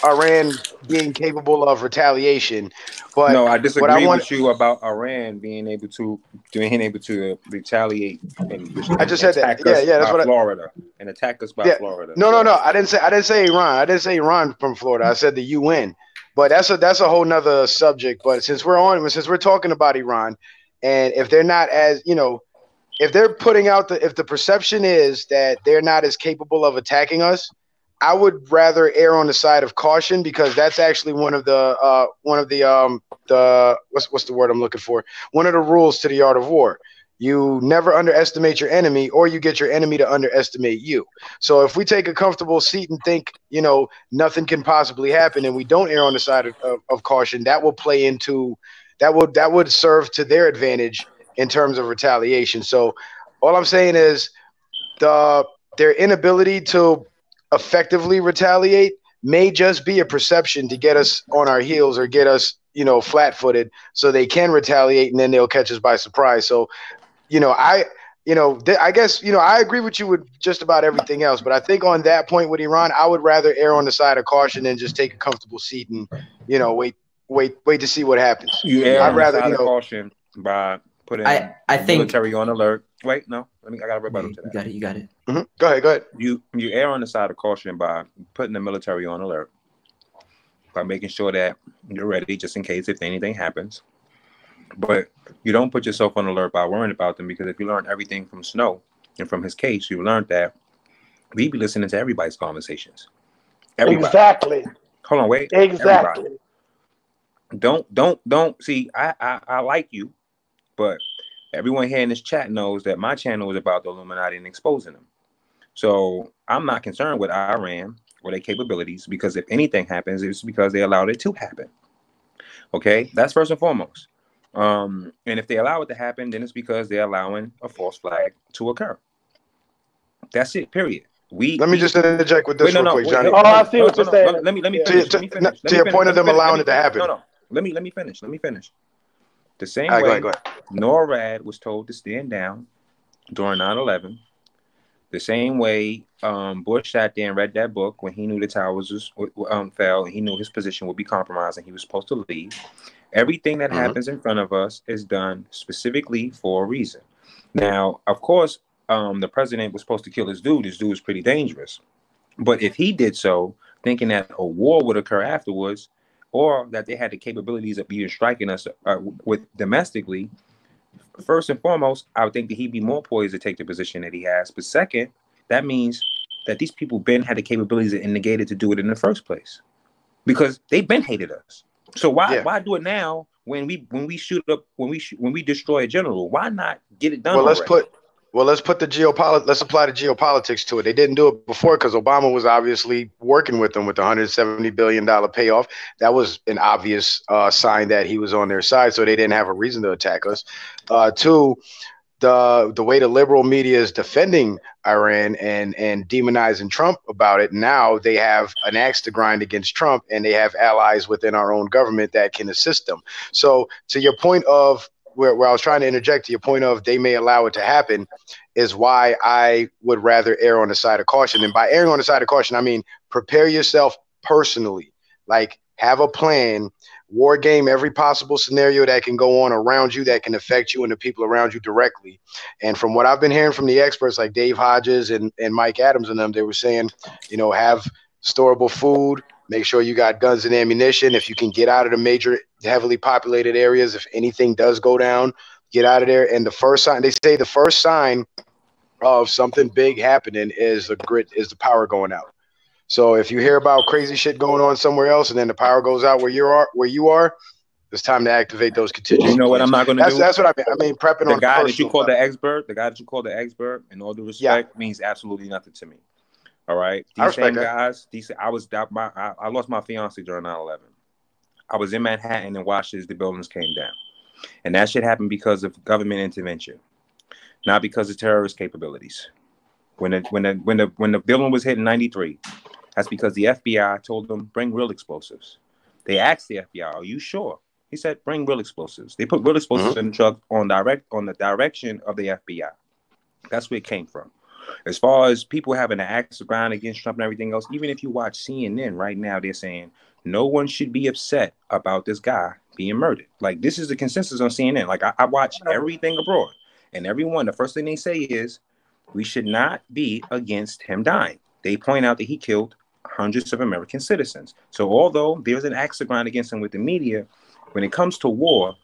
Iran being capable of retaliation, but no, I disagree with you about Iran being able to retaliate. And I just said that. Yeah, that's what Florida and attack us by Florida. No. I didn't say Iran. I didn't say Iran from Florida. I said the UN. But that's a whole nother subject. But since we're talking about Iran, and if they're not as, you know, if they're putting out if the perception is that they're not as capable of attacking us, I would rather err on the side of caution, because that's actually one of the what's the word I'm looking for? One of the rules to the art of war. You never underestimate your enemy, or you get your enemy to underestimate you. So if we take a comfortable seat and think, you know, nothing can possibly happen, and we don't err on the side of caution, that will play into that would serve to their advantage in terms of retaliation. So all I'm saying is their inability to effectively retaliate may just be a perception to get us on our heels or get us, you know, flat-footed, so they can retaliate and then they'll catch us by surprise. So, you know, I guess, you know, I agree with you with just about everything else, but I think on that point with Iran, I would rather err on the side of caution and just take a comfortable seat and, you know, wait to see what happens. I'd rather, you know, caution by putting military on alert. Wait, no, I got a rebuttal to that. You got it. Mm-hmm. Go ahead. You err on the side of caution by putting the military on alert, by making sure that you're ready just in case if anything happens. But you don't put yourself on alert by worrying about them, because if you learn everything from Snow and from his case, you learned that we be listening to everybody's conversations. Everybody. Exactly. Hold on, wait. Exactly. Everybody. Don't see. I like you, but everyone here in this chat knows that my channel is about the Illuminati and exposing them. So I'm not concerned with Iran or their capabilities, because if anything happens, it's because they allowed it to happen. Okay, that's first and foremost. And if they allow it to happen, then it's because they're allowing a false flag to occur. That's it, period. Let me just interject with this real quick, Johnny. Oh, I see what you're saying. Let me finish. To your point of them allowing it to happen. No. Let me finish. The same way go ahead. NORAD was told to stand down during 9/11. The same way Bush sat there and read that book when he knew the towers fell and he knew his position would be compromised and he was supposed to leave. Everything that happens in front of us is done specifically for a reason. Now, of course, the president was supposed to kill this dude. This dude was pretty dangerous. But if he did so, thinking that a war would occur afterwards, or that they had the capabilities of even striking us with domestically, first and foremost, I would think that he'd be more poised to take the position that he has. But second, that means that these people been had the capabilities and negated to do it in the first place, because they've been hated us. So why do it now when we shoot up when we destroy a general? Why not get it done? Well, let's apply the geopolitics to it. They didn't do it before because Obama was obviously working with them with the $170 billion payoff. That was an obvious sign that he was on their side, so they didn't have a reason to attack us. Two, the way the liberal media is defending Iran and demonizing Trump about it, now they have an axe to grind against Trump, and they have allies within our own government that can assist them. So to your point of where I was trying to interject, to your point of they may allow it to happen, is why I would rather err on the side of caution. And by erring on the side of caution, I mean prepare yourself personally, like have a plan, war game every possible scenario that can go on around you that can affect you and the people around you directly. And from what I've been hearing from the experts like Dave Hodges and Mike Adams and them, they were saying, have storable food, make sure you got guns and ammunition. If you can get out of the major heavily populated areas, if anything does go down, get out of there. And the first sign of something big happening is the power going out. So if you hear about crazy shit going on somewhere else and then the power goes out where you are, it's time to activate those contingency. You know what I'm not going to do? That's what I mean. I mean, prepping the on guy that you call the expert, in all due respect, means absolutely nothing to me. All right. These same guys, I lost my fiance during 9/11. I was in Manhattan and watched as the buildings came down. And that shit happened because of government intervention, not because of terrorist capabilities. When the building was hit in 93, that's because the FBI told them, bring real explosives. They asked the FBI, are you sure? He said, bring real explosives. They put real explosives in the truck on the direction of the FBI. That's where it came from. As far as people having an axe to grind against Trump and everything else, even if you watch CNN right now, they're saying no one should be upset about this guy being murdered. Like, this is the consensus on CNN. Like, I watch everything abroad, and everyone, the first thing they say is we should not be against him dying. They point out that he killed hundreds of American citizens. So although there's an axe to grind against him with the media, when it comes to war,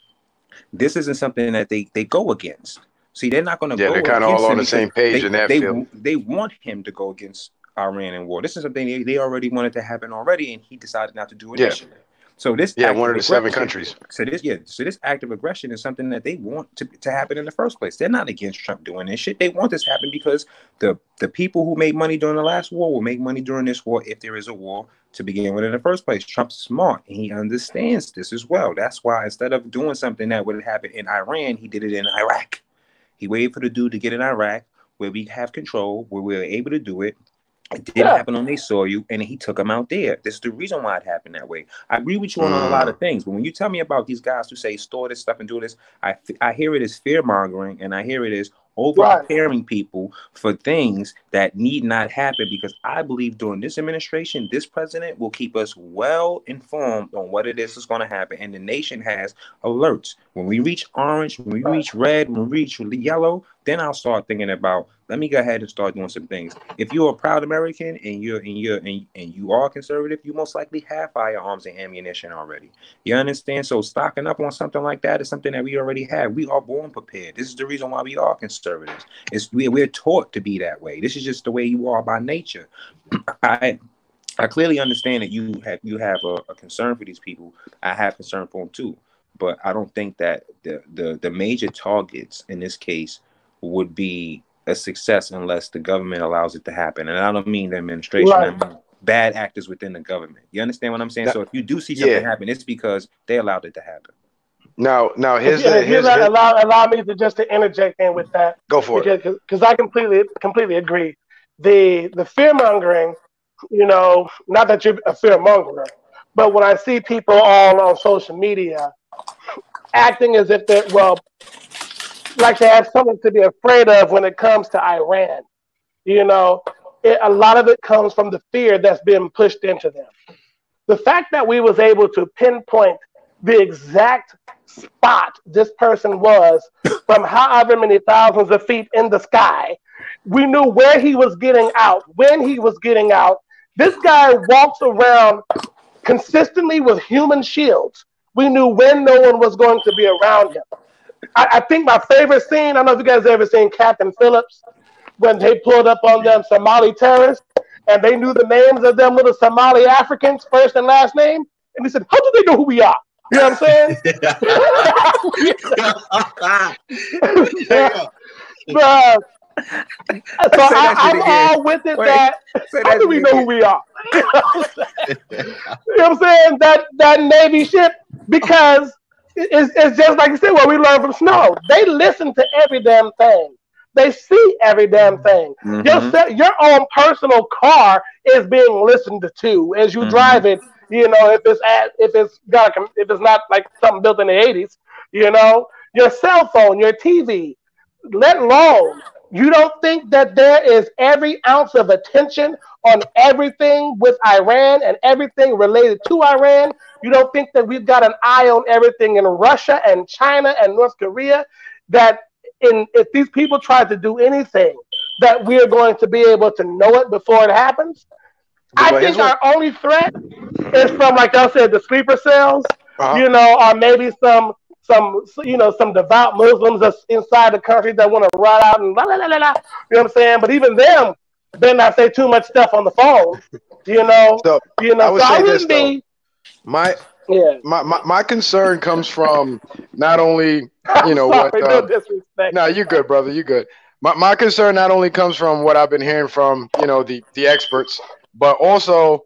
this isn't something that they go against. See, they're not going to go against him. Yeah, they're kind of all on the same page in that field. They want him to go against Iran in war. This is something they already wanted to happen already, and he decided not to do it initially. So this one of the 7 countries. So this act of aggression is something that they want to happen in the first place. They're not against Trump doing this shit. They want this to happen because the people who made money during the last war will make money during this war if there is a war to begin with in the first place. Trump's smart and he understands this as well. That's why instead of doing something that would happen in Iran, he did it in Iraq. He waited for the dude to get in Iraq where we have control, where we were able to do it. It didn't happen on their soil, and he took them out there. This is the reason why it happened that way. I agree with you on a lot of things, but when you tell me about these guys who say store this stuff and do this, I hear it as fear mongering, and I hear it as over preparing people for things that need not happen. Because I believe during this administration, this president will keep us well informed on what it is that's going to happen, and the nation has alerts. When we reach orange, when we reach red, when we reach yellow, then I'll start thinking about, let me go ahead and start doing some things. If you're a proud American and you are conservative, you most likely have firearms and ammunition already. You understand? So stocking up on something like that is something that we already have. We are born prepared. This is the reason why we are conservatives. We're taught to be that way. This is just the way you are by nature. I clearly understand that you have a concern for these people. I have concern for them too. But I don't think that the major targets in this case would be a success unless the government allows it to happen. And I don't mean the administration, I mean bad actors within the government. You understand what I'm saying? So if you do see something happen, it's because they allowed it to happen. Now, allow me to interject in with that. Go for it. Because I completely agree. the fear mongering, not that you're a fear monger, but when I see people all on social media acting as if they're, like they have something to be afraid of when it comes to Iran, a lot of it comes from the fear that's been pushed into them. The fact that we was able to pinpoint the exact spot this person was from however many thousands of feet in the sky, we knew where he was getting out, when he was getting out. This guy walks around consistently with human shields. We knew when no one was going to be around him. I think my favorite scene, I don't know if you guys ever seen Captain Phillips, when they pulled up on them Somali terrorists, and they knew the names of them little Somali Africans, first and last name. And he said, how do they know who we are? You know what I'm saying? So I'm all with it. How do we know who we are? You know what I'm saying? That Navy ship, because it's just like you said, what we learned from Snow. They listen to every damn thing. They see every damn thing. Mm-hmm. Your own personal car is being listened to as you drive it. If it's not like something built in the 80s, your cell phone, your TV, let alone. You don't think that there is every ounce of attention on everything with Iran and everything related to Iran? You don't think that we've got an eye on everything in Russia and China and North Korea? That if these people try to do anything, that we are going to be able to know it before it happens? I think our only threat is from, like I said, the sleeper cells, or maybe some devout Muslims that's inside the country that want to run out and la la la la la. You know what I'm saying? But even them better not say too much stuff on the phone. My concern comes from not only no disrespect. No, you're good, brother. You're good. My concern not only comes from what I've been hearing from the experts, but also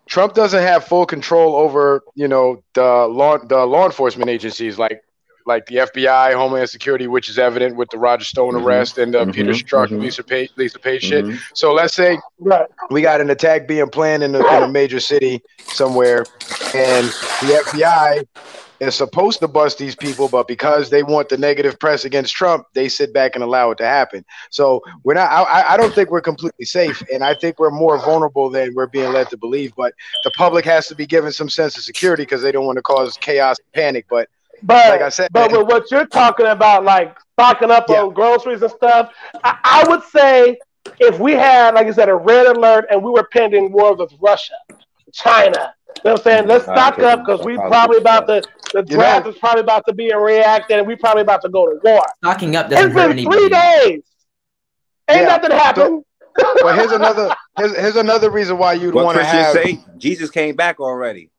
Trump doesn't have full control over the law enforcement agencies like the FBI, Homeland Security, which is evident with the Roger Stone arrest and Peter Strzok, Lisa Page shit. So let's say we got an attack being planned in a major city somewhere, and the FBI is supposed to bust these people, but because they want the negative press against Trump, they sit back and allow it to happen. So we're not. I don't think we're completely safe, and I think we're more vulnerable than we're being led to believe. But the public has to be given some sense of security because they don't want to cause chaos and panic. But like I said, with what you're talking about, like stocking up on groceries and stuff, I would say if we had, like you said, a red alert and we were pending war with Russia, China. You know what I'm saying? Let's stock up because we probably about to. The draft is probably about to be reacted, and we probably about to go to war. Stocking up doesn't hurt anybody. 3 days. Ain't nothing happened. But here's another reason why you'd want to have. Say Jesus came back already.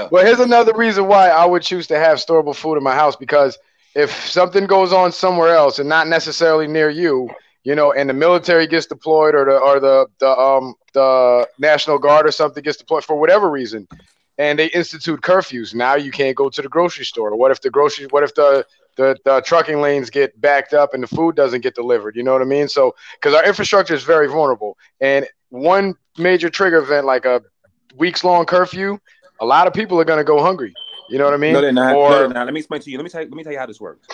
Well, here's another reason why I would choose to have storable food in my house, because if something goes on somewhere else and not necessarily near you, and the military gets deployed or the National Guard or something gets deployed for whatever reason, and they institute curfews, now you can't go to the grocery store. What if the trucking lanes get backed up and the food doesn't get delivered? You know what I mean? So, because our infrastructure is very vulnerable, and one major trigger event like a weeks-long curfew, a lot of people are going to go hungry. You know what I mean? No, they're not. Let me explain to you. Let me tell you how this works.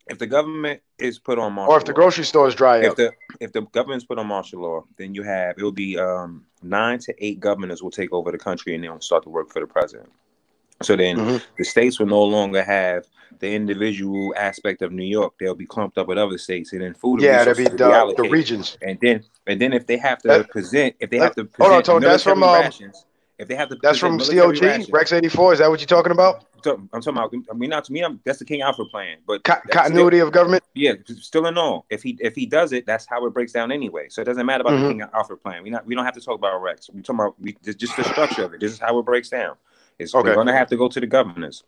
If the government is put on martial law, or if the grocery stores dry up, if the government's put on martial law, then it will be 9 to 8 governors will take over the country and they'll start to work for the president. So then the states will no longer have the individual aspect of New York. They'll be clumped up with other states, and then food. That'll be the regions. And then if they have to present, hold on, Tone, that's from rations. If they have to, that's from COG Rex 84. Is that what you're talking about? I'm talking about. I mean, not to me. That's the King Alfred plan. But continuity of government. Yeah, still in all. If he does it, that's how it breaks down anyway. So it doesn't matter about the King Alfred plan. We don't have to talk about Rex. We talking about just the structure of it. This is how it breaks down. We're going to have to go to the governors.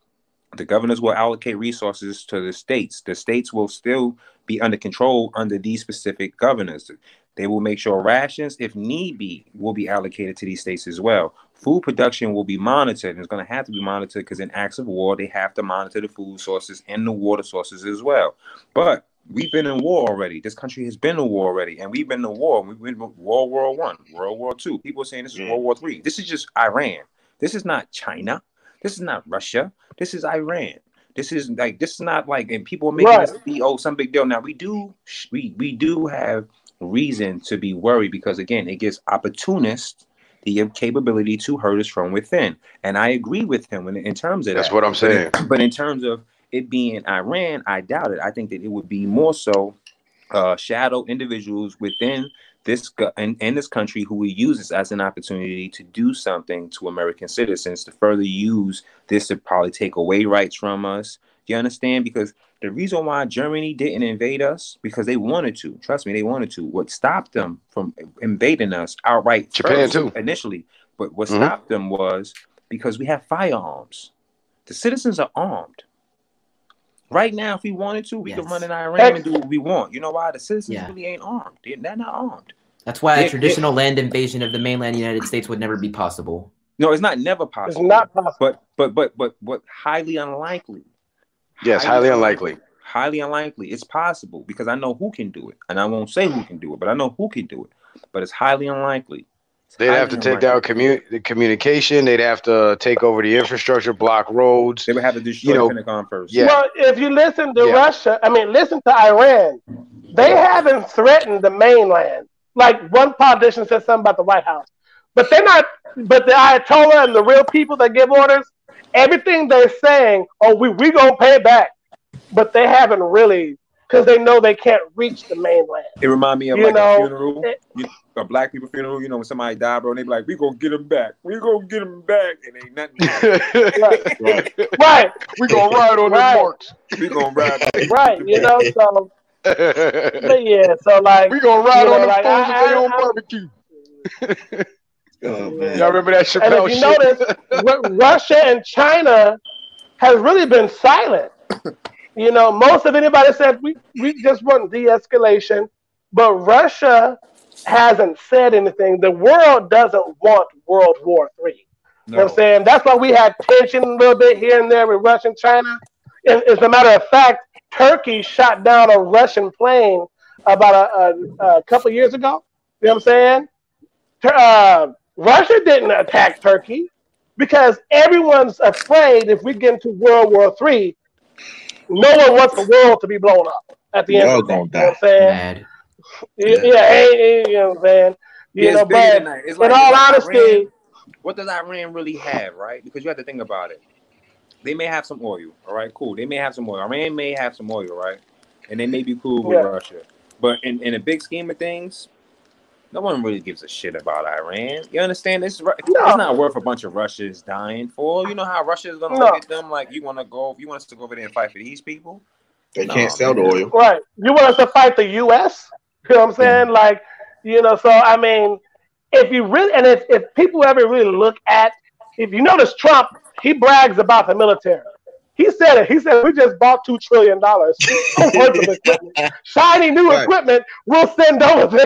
The governors will allocate resources to the states. The states will still be under control under these specific governors. They will make sure rations, if need be, will be allocated to these states as well. Food production will be monitored, and it's going to have to be monitored because in acts of war, they have to monitor the food sources and the water sources as well. But We've been in war already. This country has been in war already, and we've been in war. We've been in World War I, World War II. People are saying this is World War III. This is just Iran. This is not China. This is not Russia. This is Iran. This is not like, and people are making this be some big deal. Now we do have reason to be worried because again, it gives opportunists the capability to hurt us from within. And I agree with him in terms of that. That's what I'm saying. But in terms of it being Iran, I doubt it. I think that it would be more so shadow individuals within this in this country who will use this as an opportunity to do something to American citizens to further use this to probably take away rights from us. Do you understand? Because the reason why Germany didn't invade us, because they wanted to. Trust me, they wanted to. What stopped them from invading us outright? Japan too. Initially. But what stopped them was because we have firearms. The citizens are armed. Right now, if we wanted to, we could run in Iran and do what we want. You know why? The citizens really ain't armed. They're not armed. That's why a traditional land invasion of the mainland United States would never be possible. No, it's not never possible. It's not possible. But highly unlikely. Yes, highly unlikely. Highly unlikely. It's possible because I know who can do it. And I won't say who can do it, but I know who can do it. But it's highly unlikely. They'd have to take down the communication. They'd have to take over the infrastructure, block roads. They would have to destroy the Pentagon first. Yeah. Well, if you listen to Russia, listen to Iran. They haven't threatened the mainland. Like one politician said something about the White House. But they're not, but the Ayatollah and the real people that give orders, everything they're saying, we going to pay it back. But they haven't really, because they know they can't reach the mainland. It reminds me of a funeral. A black people funeral, when somebody died, bro, and they be like, we gonna get him back. We gonna get him back. And ain't nothing. Right. We gonna ride on the marks. We gonna ride. Right, so. But yeah, so like. We gonna ride on the fools if they on barbecue. Oh, man. Y'all remember that Chappelle shit? And if you notice, Russia and China has really been silent. Most of anybody said we just want de-escalation, but Russia hasn't said anything. The world doesn't want World War III. You know what I'm saying? That's why we had tension a little bit here and there with Russia and China. As a matter of fact, Turkey shot down a Russian plane about a couple of years ago. You know what I'm saying? Russia didn't attack Turkey because everyone's afraid if we get into World War III, no one wants the world to be blown up at the end of the day. You know what I'm saying? You know what I'm saying? But in all honesty, what does Iran really have, right? Because you have to think about it. They may have some oil, all right? Cool. They may have some oil. Iran may have some oil, right? And they may be cool with Russia. But in a big scheme of things, no one really gives a shit about Iran. You understand? It's not worth a bunch of Russians dying for. You know how Russia is going to look at them like, you want us to go over there and fight for these people? They can't sell the oil. Right. You want us to fight the U.S.? You know what I'm saying? Like, so, if you really, and if people ever really look at, if you notice Trump, he brags about the military. He said it. He said, we just bought $2 trillion worth of equipment. Shiny new equipment we'll send over there.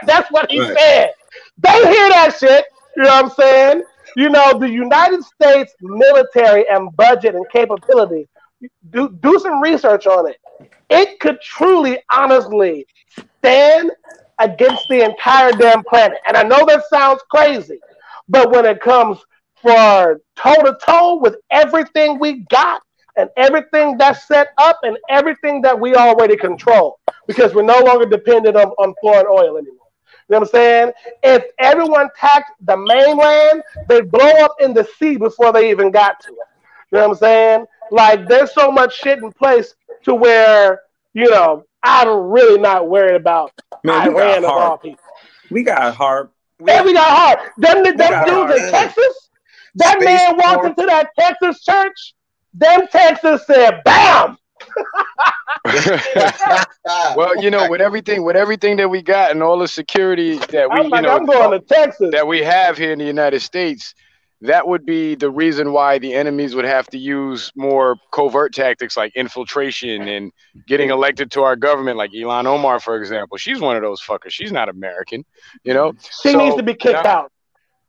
That's what he said. They hear that shit. You know what I'm saying? The United States military and budget and capability, do some research on it. It could truly, honestly stand against the entire damn planet. And I know that sounds crazy, but when it comes for toe-to-toe with everything we got and everything that's set up and everything that we already control, because we're no longer dependent on foreign oil anymore. You know what I'm saying? If everyone tacked the mainland, they'd blow up in the sea before they even got to it. You know what I'm saying? Like, there's so much shit in place to where, I'm really not worried about Iran of all people. We got heart. We got heart. Them dudes in Texas, that man walked into that Texas church, them Texas said, bam! Well, with everything that we got and all the security that we, I'm going to Texas, that we have here in the United States, that would be the reason why the enemies would have to use more covert tactics like infiltration and getting elected to our government, like Ilhan Omar, for example. She's one of those fuckers. She's not American, She needs to be kicked out.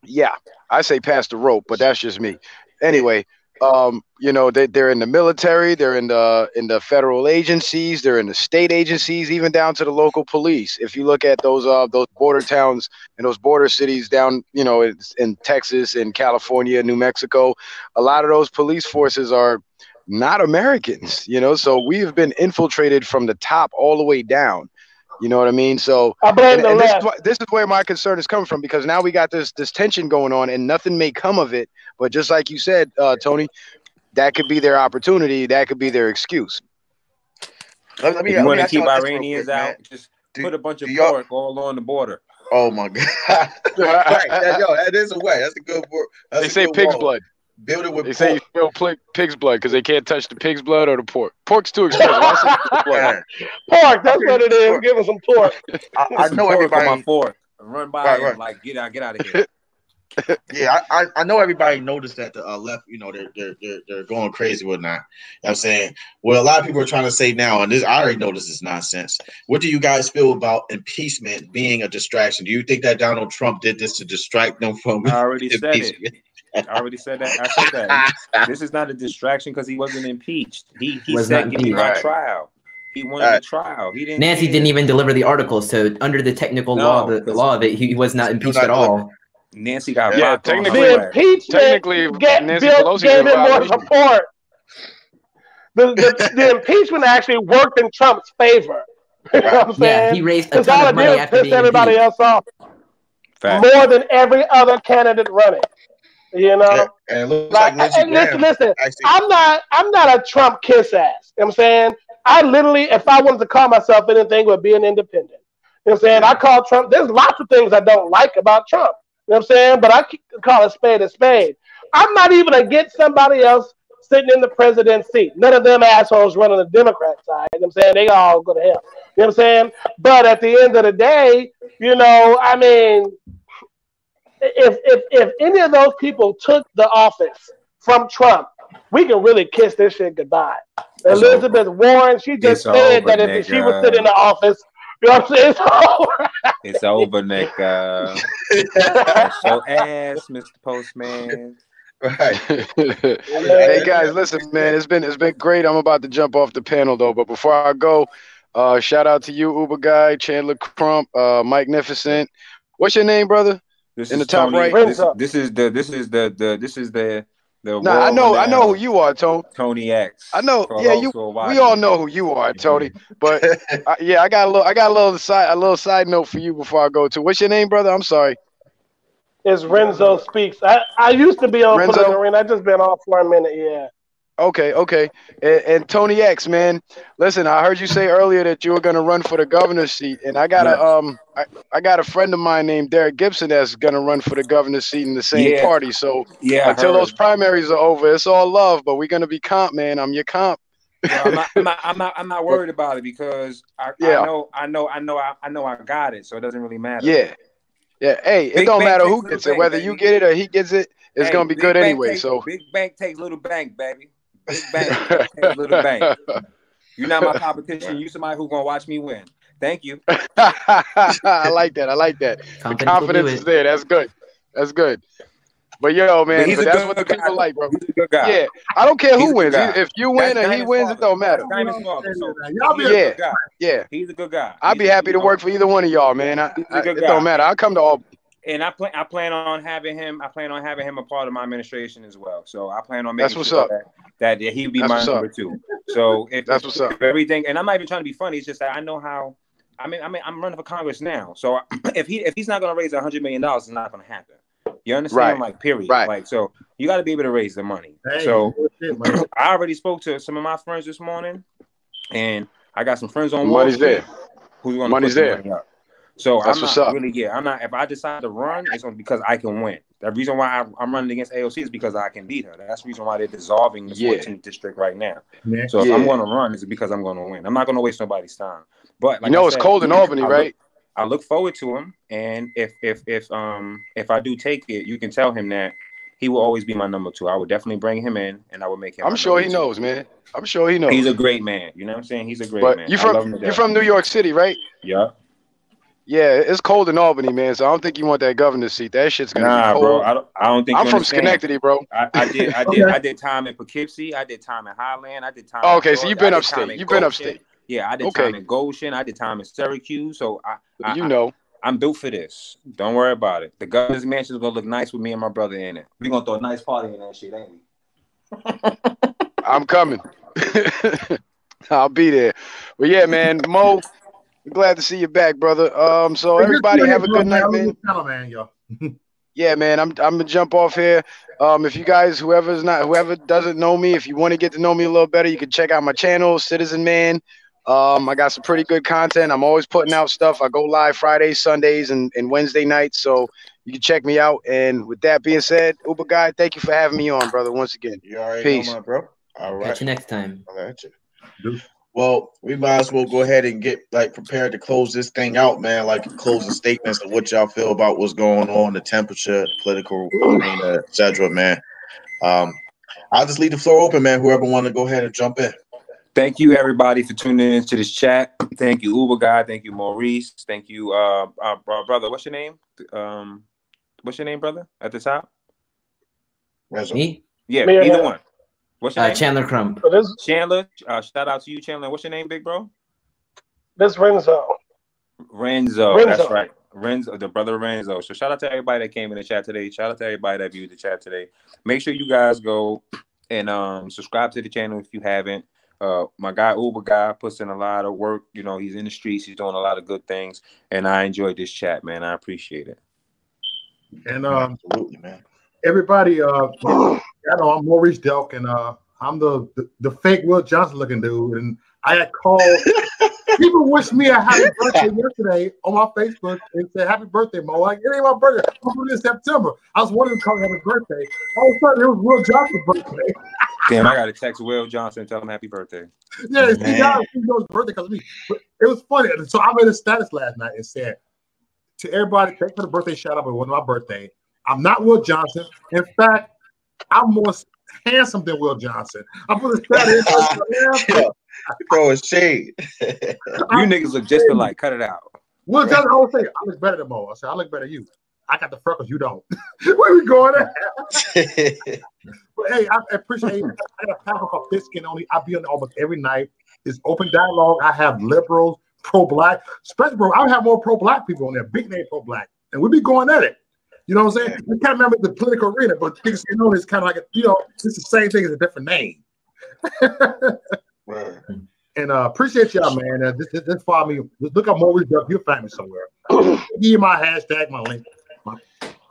Yeah, I say pass the rope, but that's just me. Anyway, You know, they're in the military, they're in the federal agencies, they're in the state agencies, even down to the local police. If you look at those border towns and those border cities down, you know, in Texas and California, New Mexico, a lot of those police forces are not Americans, you know, so we have been infiltrated from the top all the way down. You know what I mean? So this is where my concern is coming from, because now we got this tension going on and nothing may come of it. But just like you said, Tony, that could be their opportunity. That could be their excuse. If you want to keep Iranians out, just put a bunch of pork all on the border. Oh my God! Right. Yo, that is a way. That's a good word. They say pig's blood. Build it with they say you feel pig's blood because they can't touch the pig's blood or the pork. Pork's too expensive. Pork, that's what it is. Give us some pork. I know everybody. On my fork. Run by right. Like get out of here. Yeah, I know everybody noticed that the left, you know, they're going crazy with that. You know what I'm saying, well, a lot of people are trying to say now, and this I already know this is nonsense. What do you guys feel about impeachment being a distraction? Do you think that Donald Trump did this to distract them from? I already said it. I already said that. I said that. This is not a distraction because he wasn't impeached. He said, "Give me my trial." He wanted a trial. He didn't. Nancy didn't even deliver the article, so under the technical law of it, he was not impeached at all. Nancy got technically. The impeachment Nancy Pelosi gave him more support. The impeachment actually worked in Trump's favor. You know what I'm saying? Yeah, he raised a ton of money after being everybody else off. More than every other candidate running. You know, and it looks like listen. I'm not a Trump kiss ass. You know what I'm saying? I literally, if I wanted to call myself anything, would be an independent. You know what I'm saying? I call Trump. There's lots of things I don't like about Trump. You know what I'm saying? But I call a spade a spade. I'm not even against somebody else sitting in the president's seat. None of them assholes running the Democrat side. You know what I'm saying? They all go to hell. You know what I'm saying? But at the end of the day, you know, I mean, if any of those people took the office from Trump, we can really kiss this shit goodbye. Elizabeth Warren, she just said that if she was sitting in the office, you know what I'm saying? It's over. It's over, nigga. Show ass, Mr. Postman. Right. Hey guys, listen, man, it's been great. I'm about to jump off the panel though, but before I go, shout out to you, Uber Guy, Chandler Crump, Mike Nificent. What's your name, brother? This in the is top Tony, right. This is the Nah, I know who you are, Tony. Tony X. I know. Yeah, we all know who you are, Tony. But I got a little side note for you before I go to. What's your name, brother? I'm sorry. It's Renzo Speaks. I used to be on Political Arena. I just been off for a minute. Yeah. Okay. And Tony X, man, listen, I heard you say earlier that you were gonna run for the governor's seat, and I got a friend of mine named Derek Gibson that's gonna run for the governor's seat in the same party. So until those primaries are over, it's all love. But we're gonna be comp, man. I'm your comp. No, I'm not worried about it because I know I got it, so it doesn't really matter. Yeah. Hey, it don't matter who gets it, whether you get it or he gets it. It's gonna be good anyway. So big bank takes little bank, baby. Big bank takes little bank. You're not my competition. You somebody who's gonna watch me win. Thank you. I like that. The confidence is there. That's good. But yo, man, that's what the people like, bro. He's a good guy. Yeah, I don't care who wins. If you win or he wins, it don't matter. Yeah. He's a good guy. I'd be happy to work for either one of y'all, man. It don't matter. I'll come to all. And I plan on having him. I plan on having him a part of my administration as well. So I plan on making what's sure up. that he'd be my number two. So that's what's up. Everything, and I'm not even trying to be funny. It's just that I know how. I mean, I'm running for Congress now. So if he's not going to raise $100 million, it's not going to happen. You understand? Right. Like, period. Right. Like, so you got to be able to raise the money. Hey, so I already spoke to some of my friends this morning, and I got some friends on Money's there. Who's going to Money's there. Money up. So that's I'm not really. Yeah, I'm not. If I decide to run, it's because I can win. The reason why I'm running against AOC is because I can beat her. That's the reason why they're dissolving the 14th district right now. Yeah. So if I'm going to run, it's because I'm going to win. I'm not going to waste nobody's time. But like it's cold in Albany, right? I look forward to him, and if I do take it, you can tell him that he will always be my number two. I would definitely bring him in, and I would make him. I'm sure he knows, man. I'm sure he knows. He's a great man. You know what I'm saying? He's a great man. You're from New York City, right? Yeah. Yeah, it's cold in Albany, man. So I don't think you want that governor's seat. That shit's gonna be cold. Bro. I don't think I'm you from understand. Schenectady, bro. I did time in Poughkeepsie. I did time in Highland. I did time. Oh, okay, in so Georgia. you've been I did upstate. time in You've been Goshen. upstate. Yeah, I did time in Goshen. I did time in Syracuse. So I'm built for this. Don't worry about it. The governor's mansion is gonna look nice with me and my brother in it. We're gonna throw a nice party in that shit, ain't we? I'm coming. I'll be there. But yeah, man, Mo, we're glad to see you back, brother. So everybody have a good night, man. Yeah, man, I'm gonna jump off here. If you guys, whoever doesn't know me, if you want to get to know me a little better, you can check out my channel, Citizen Man. I got some pretty good content. I'm always putting out stuff. I go live Fridays, Sundays, and Wednesday nights, so you can check me out. And with that being said, Uber Guy, thank you for having me on, brother, once again. You already Peace. know, my bro. All right. Catch you next time. All right. Well, we might as well go ahead and get prepared to close this thing out, man. Closing statements of what y'all feel about what's going on, the temperature, the political arena, etc., man. I'll just leave the floor open, man. Whoever want to go ahead and jump in. Thank you, everybody, for tuning into this chat. Thank you, Uber Guy. Thank you, Maurice. Thank you, brother. What's your name? What's your name, brother? At the top. Me? Yeah, either one. What's your name? Chandler Crump. Chandler. Shout out to you, Chandler. What's your name, big bro? This Renzo. That's right. Renzo, the brother Renzo. So shout out to everybody that came in the chat today. Shout out to everybody that viewed the chat today. Make sure you guys go and subscribe to the channel if you haven't. My guy Uber Guy puts in a lot of work. You know, he's in the streets. He's doing a lot of good things, and I enjoyed this chat, man. I appreciate it. And absolutely, man. Everybody, I know I'm Maurice Delk, and I'm the fake Will Johnson looking dude. And I had called. People wished me a happy birthday yesterday on my Facebook and said, "Happy birthday, Mo." Like, it ain't my birthday. I'm born in September. I was wondering to happy birthday. All of a sudden, it was Will Johnson's birthday. Damn, I got to text Will Johnson and tell him happy birthday. Yeah, he knows his birthday because of me. But it was funny. So I made a status last night and said to everybody, thanks for the birthday shout out, but it wasn't my birthday. I'm not Will Johnson. In fact, I'm more handsome than Will Johnson. I put a status. Throw a shade. You niggas look just alike. Cut it out. Will Johnson always say, I look better than Mo. I said, I look better than you. I got the freckles, you don't. Where we going at? But hey, I appreciate it. I got a platform called Thick Skin Only. I be on almost every night. It's open dialogue. I have liberals, pro-black, especially I have more pro-black people on there, big name pro-black. And we be going at it. You know what I'm saying? We can't remember the political arena, but Thick Skin Only is kind of like, it's the same thing as a different name. Right. And appreciate y'all, man. Just follow me. Just look up Maurice Duck. You'll find me somewhere. Give you my hashtag, my link.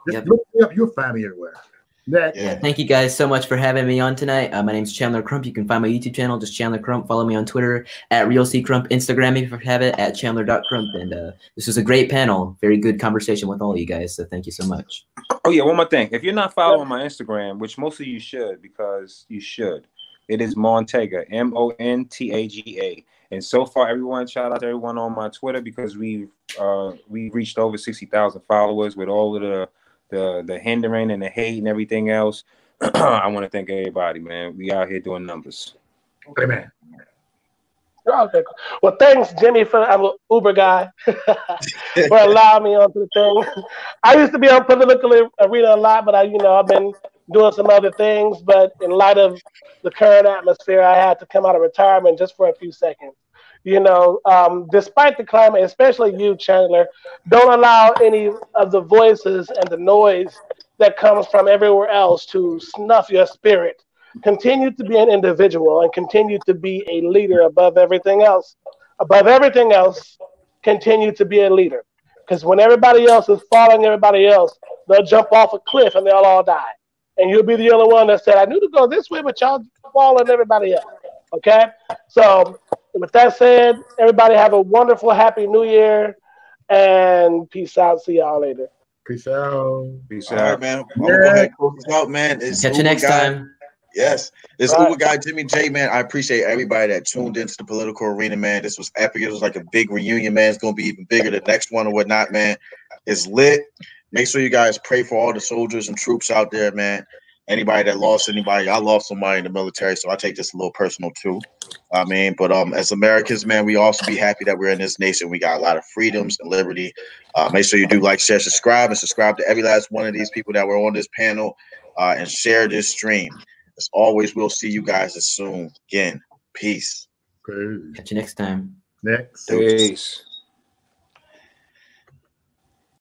Look me up. You'll find me everywhere. Yeah, thank you guys so much for having me on tonight. My name's Chandler Crump. You can find my YouTube channel, just Chandler Crump. Follow me on Twitter at RealCCrump. Instagram me if you have it at Chandler.crump. And this was a great panel. Very good conversation with all of you guys. So thank you so much. Oh, yeah. One more thing. If you're not following my Instagram, which most of you should, because you should, it is Montega, Montaga. And so far, shout out to everyone on my Twitter because we've reached over 60,000 followers with all of the hindering and the hate and everything else. I want to thank everybody, man. We out here doing numbers. Okay, man. Okay. Well, thanks, Jimmy, I'm an Uber guy, for allowing me onto the thing. I used to be on political arena a lot, but I've been doing some other things. But in light of the current atmosphere, I had to come out of retirement just for a few seconds. Despite the climate, especially you, Chandler, don't allow any of the voices and the noise that comes from everywhere else to snuff your spirit. Continue to be an individual and continue to be a leader above everything else. Above everything else, continue to be a leader. Because when everybody else is following everybody else, they'll jump off a cliff and they'll all die. And you'll be the only one that said, I knew to go this way, but y'all following everybody else. Okay? So with that said, everybody have a wonderful, happy new year. And peace out. See y'all later. Peace out. Peace out. All right, man. I'm going to go ahead and close this out, man. Catch you next time. Yes. This Uber guy, Jimmy J, man. I appreciate everybody that tuned into the political arena, man. This was epic. It was like a big reunion, man. It's going to be even bigger the next one or whatnot, man. It's lit. Make sure you guys pray for all the soldiers and troops out there, man. anybody that lost anybody. I lost somebody in the military, so I take this a little personal too. I mean, but as Americans, man, we also be happy that we're in this nation. We got a lot of freedoms and liberty. Make sure you do like, share, subscribe, and subscribe to every last one of these people that were on this panel, and share this stream. As always, we'll see you guys as soon again. Peace. Catch you next time. Next. Peace.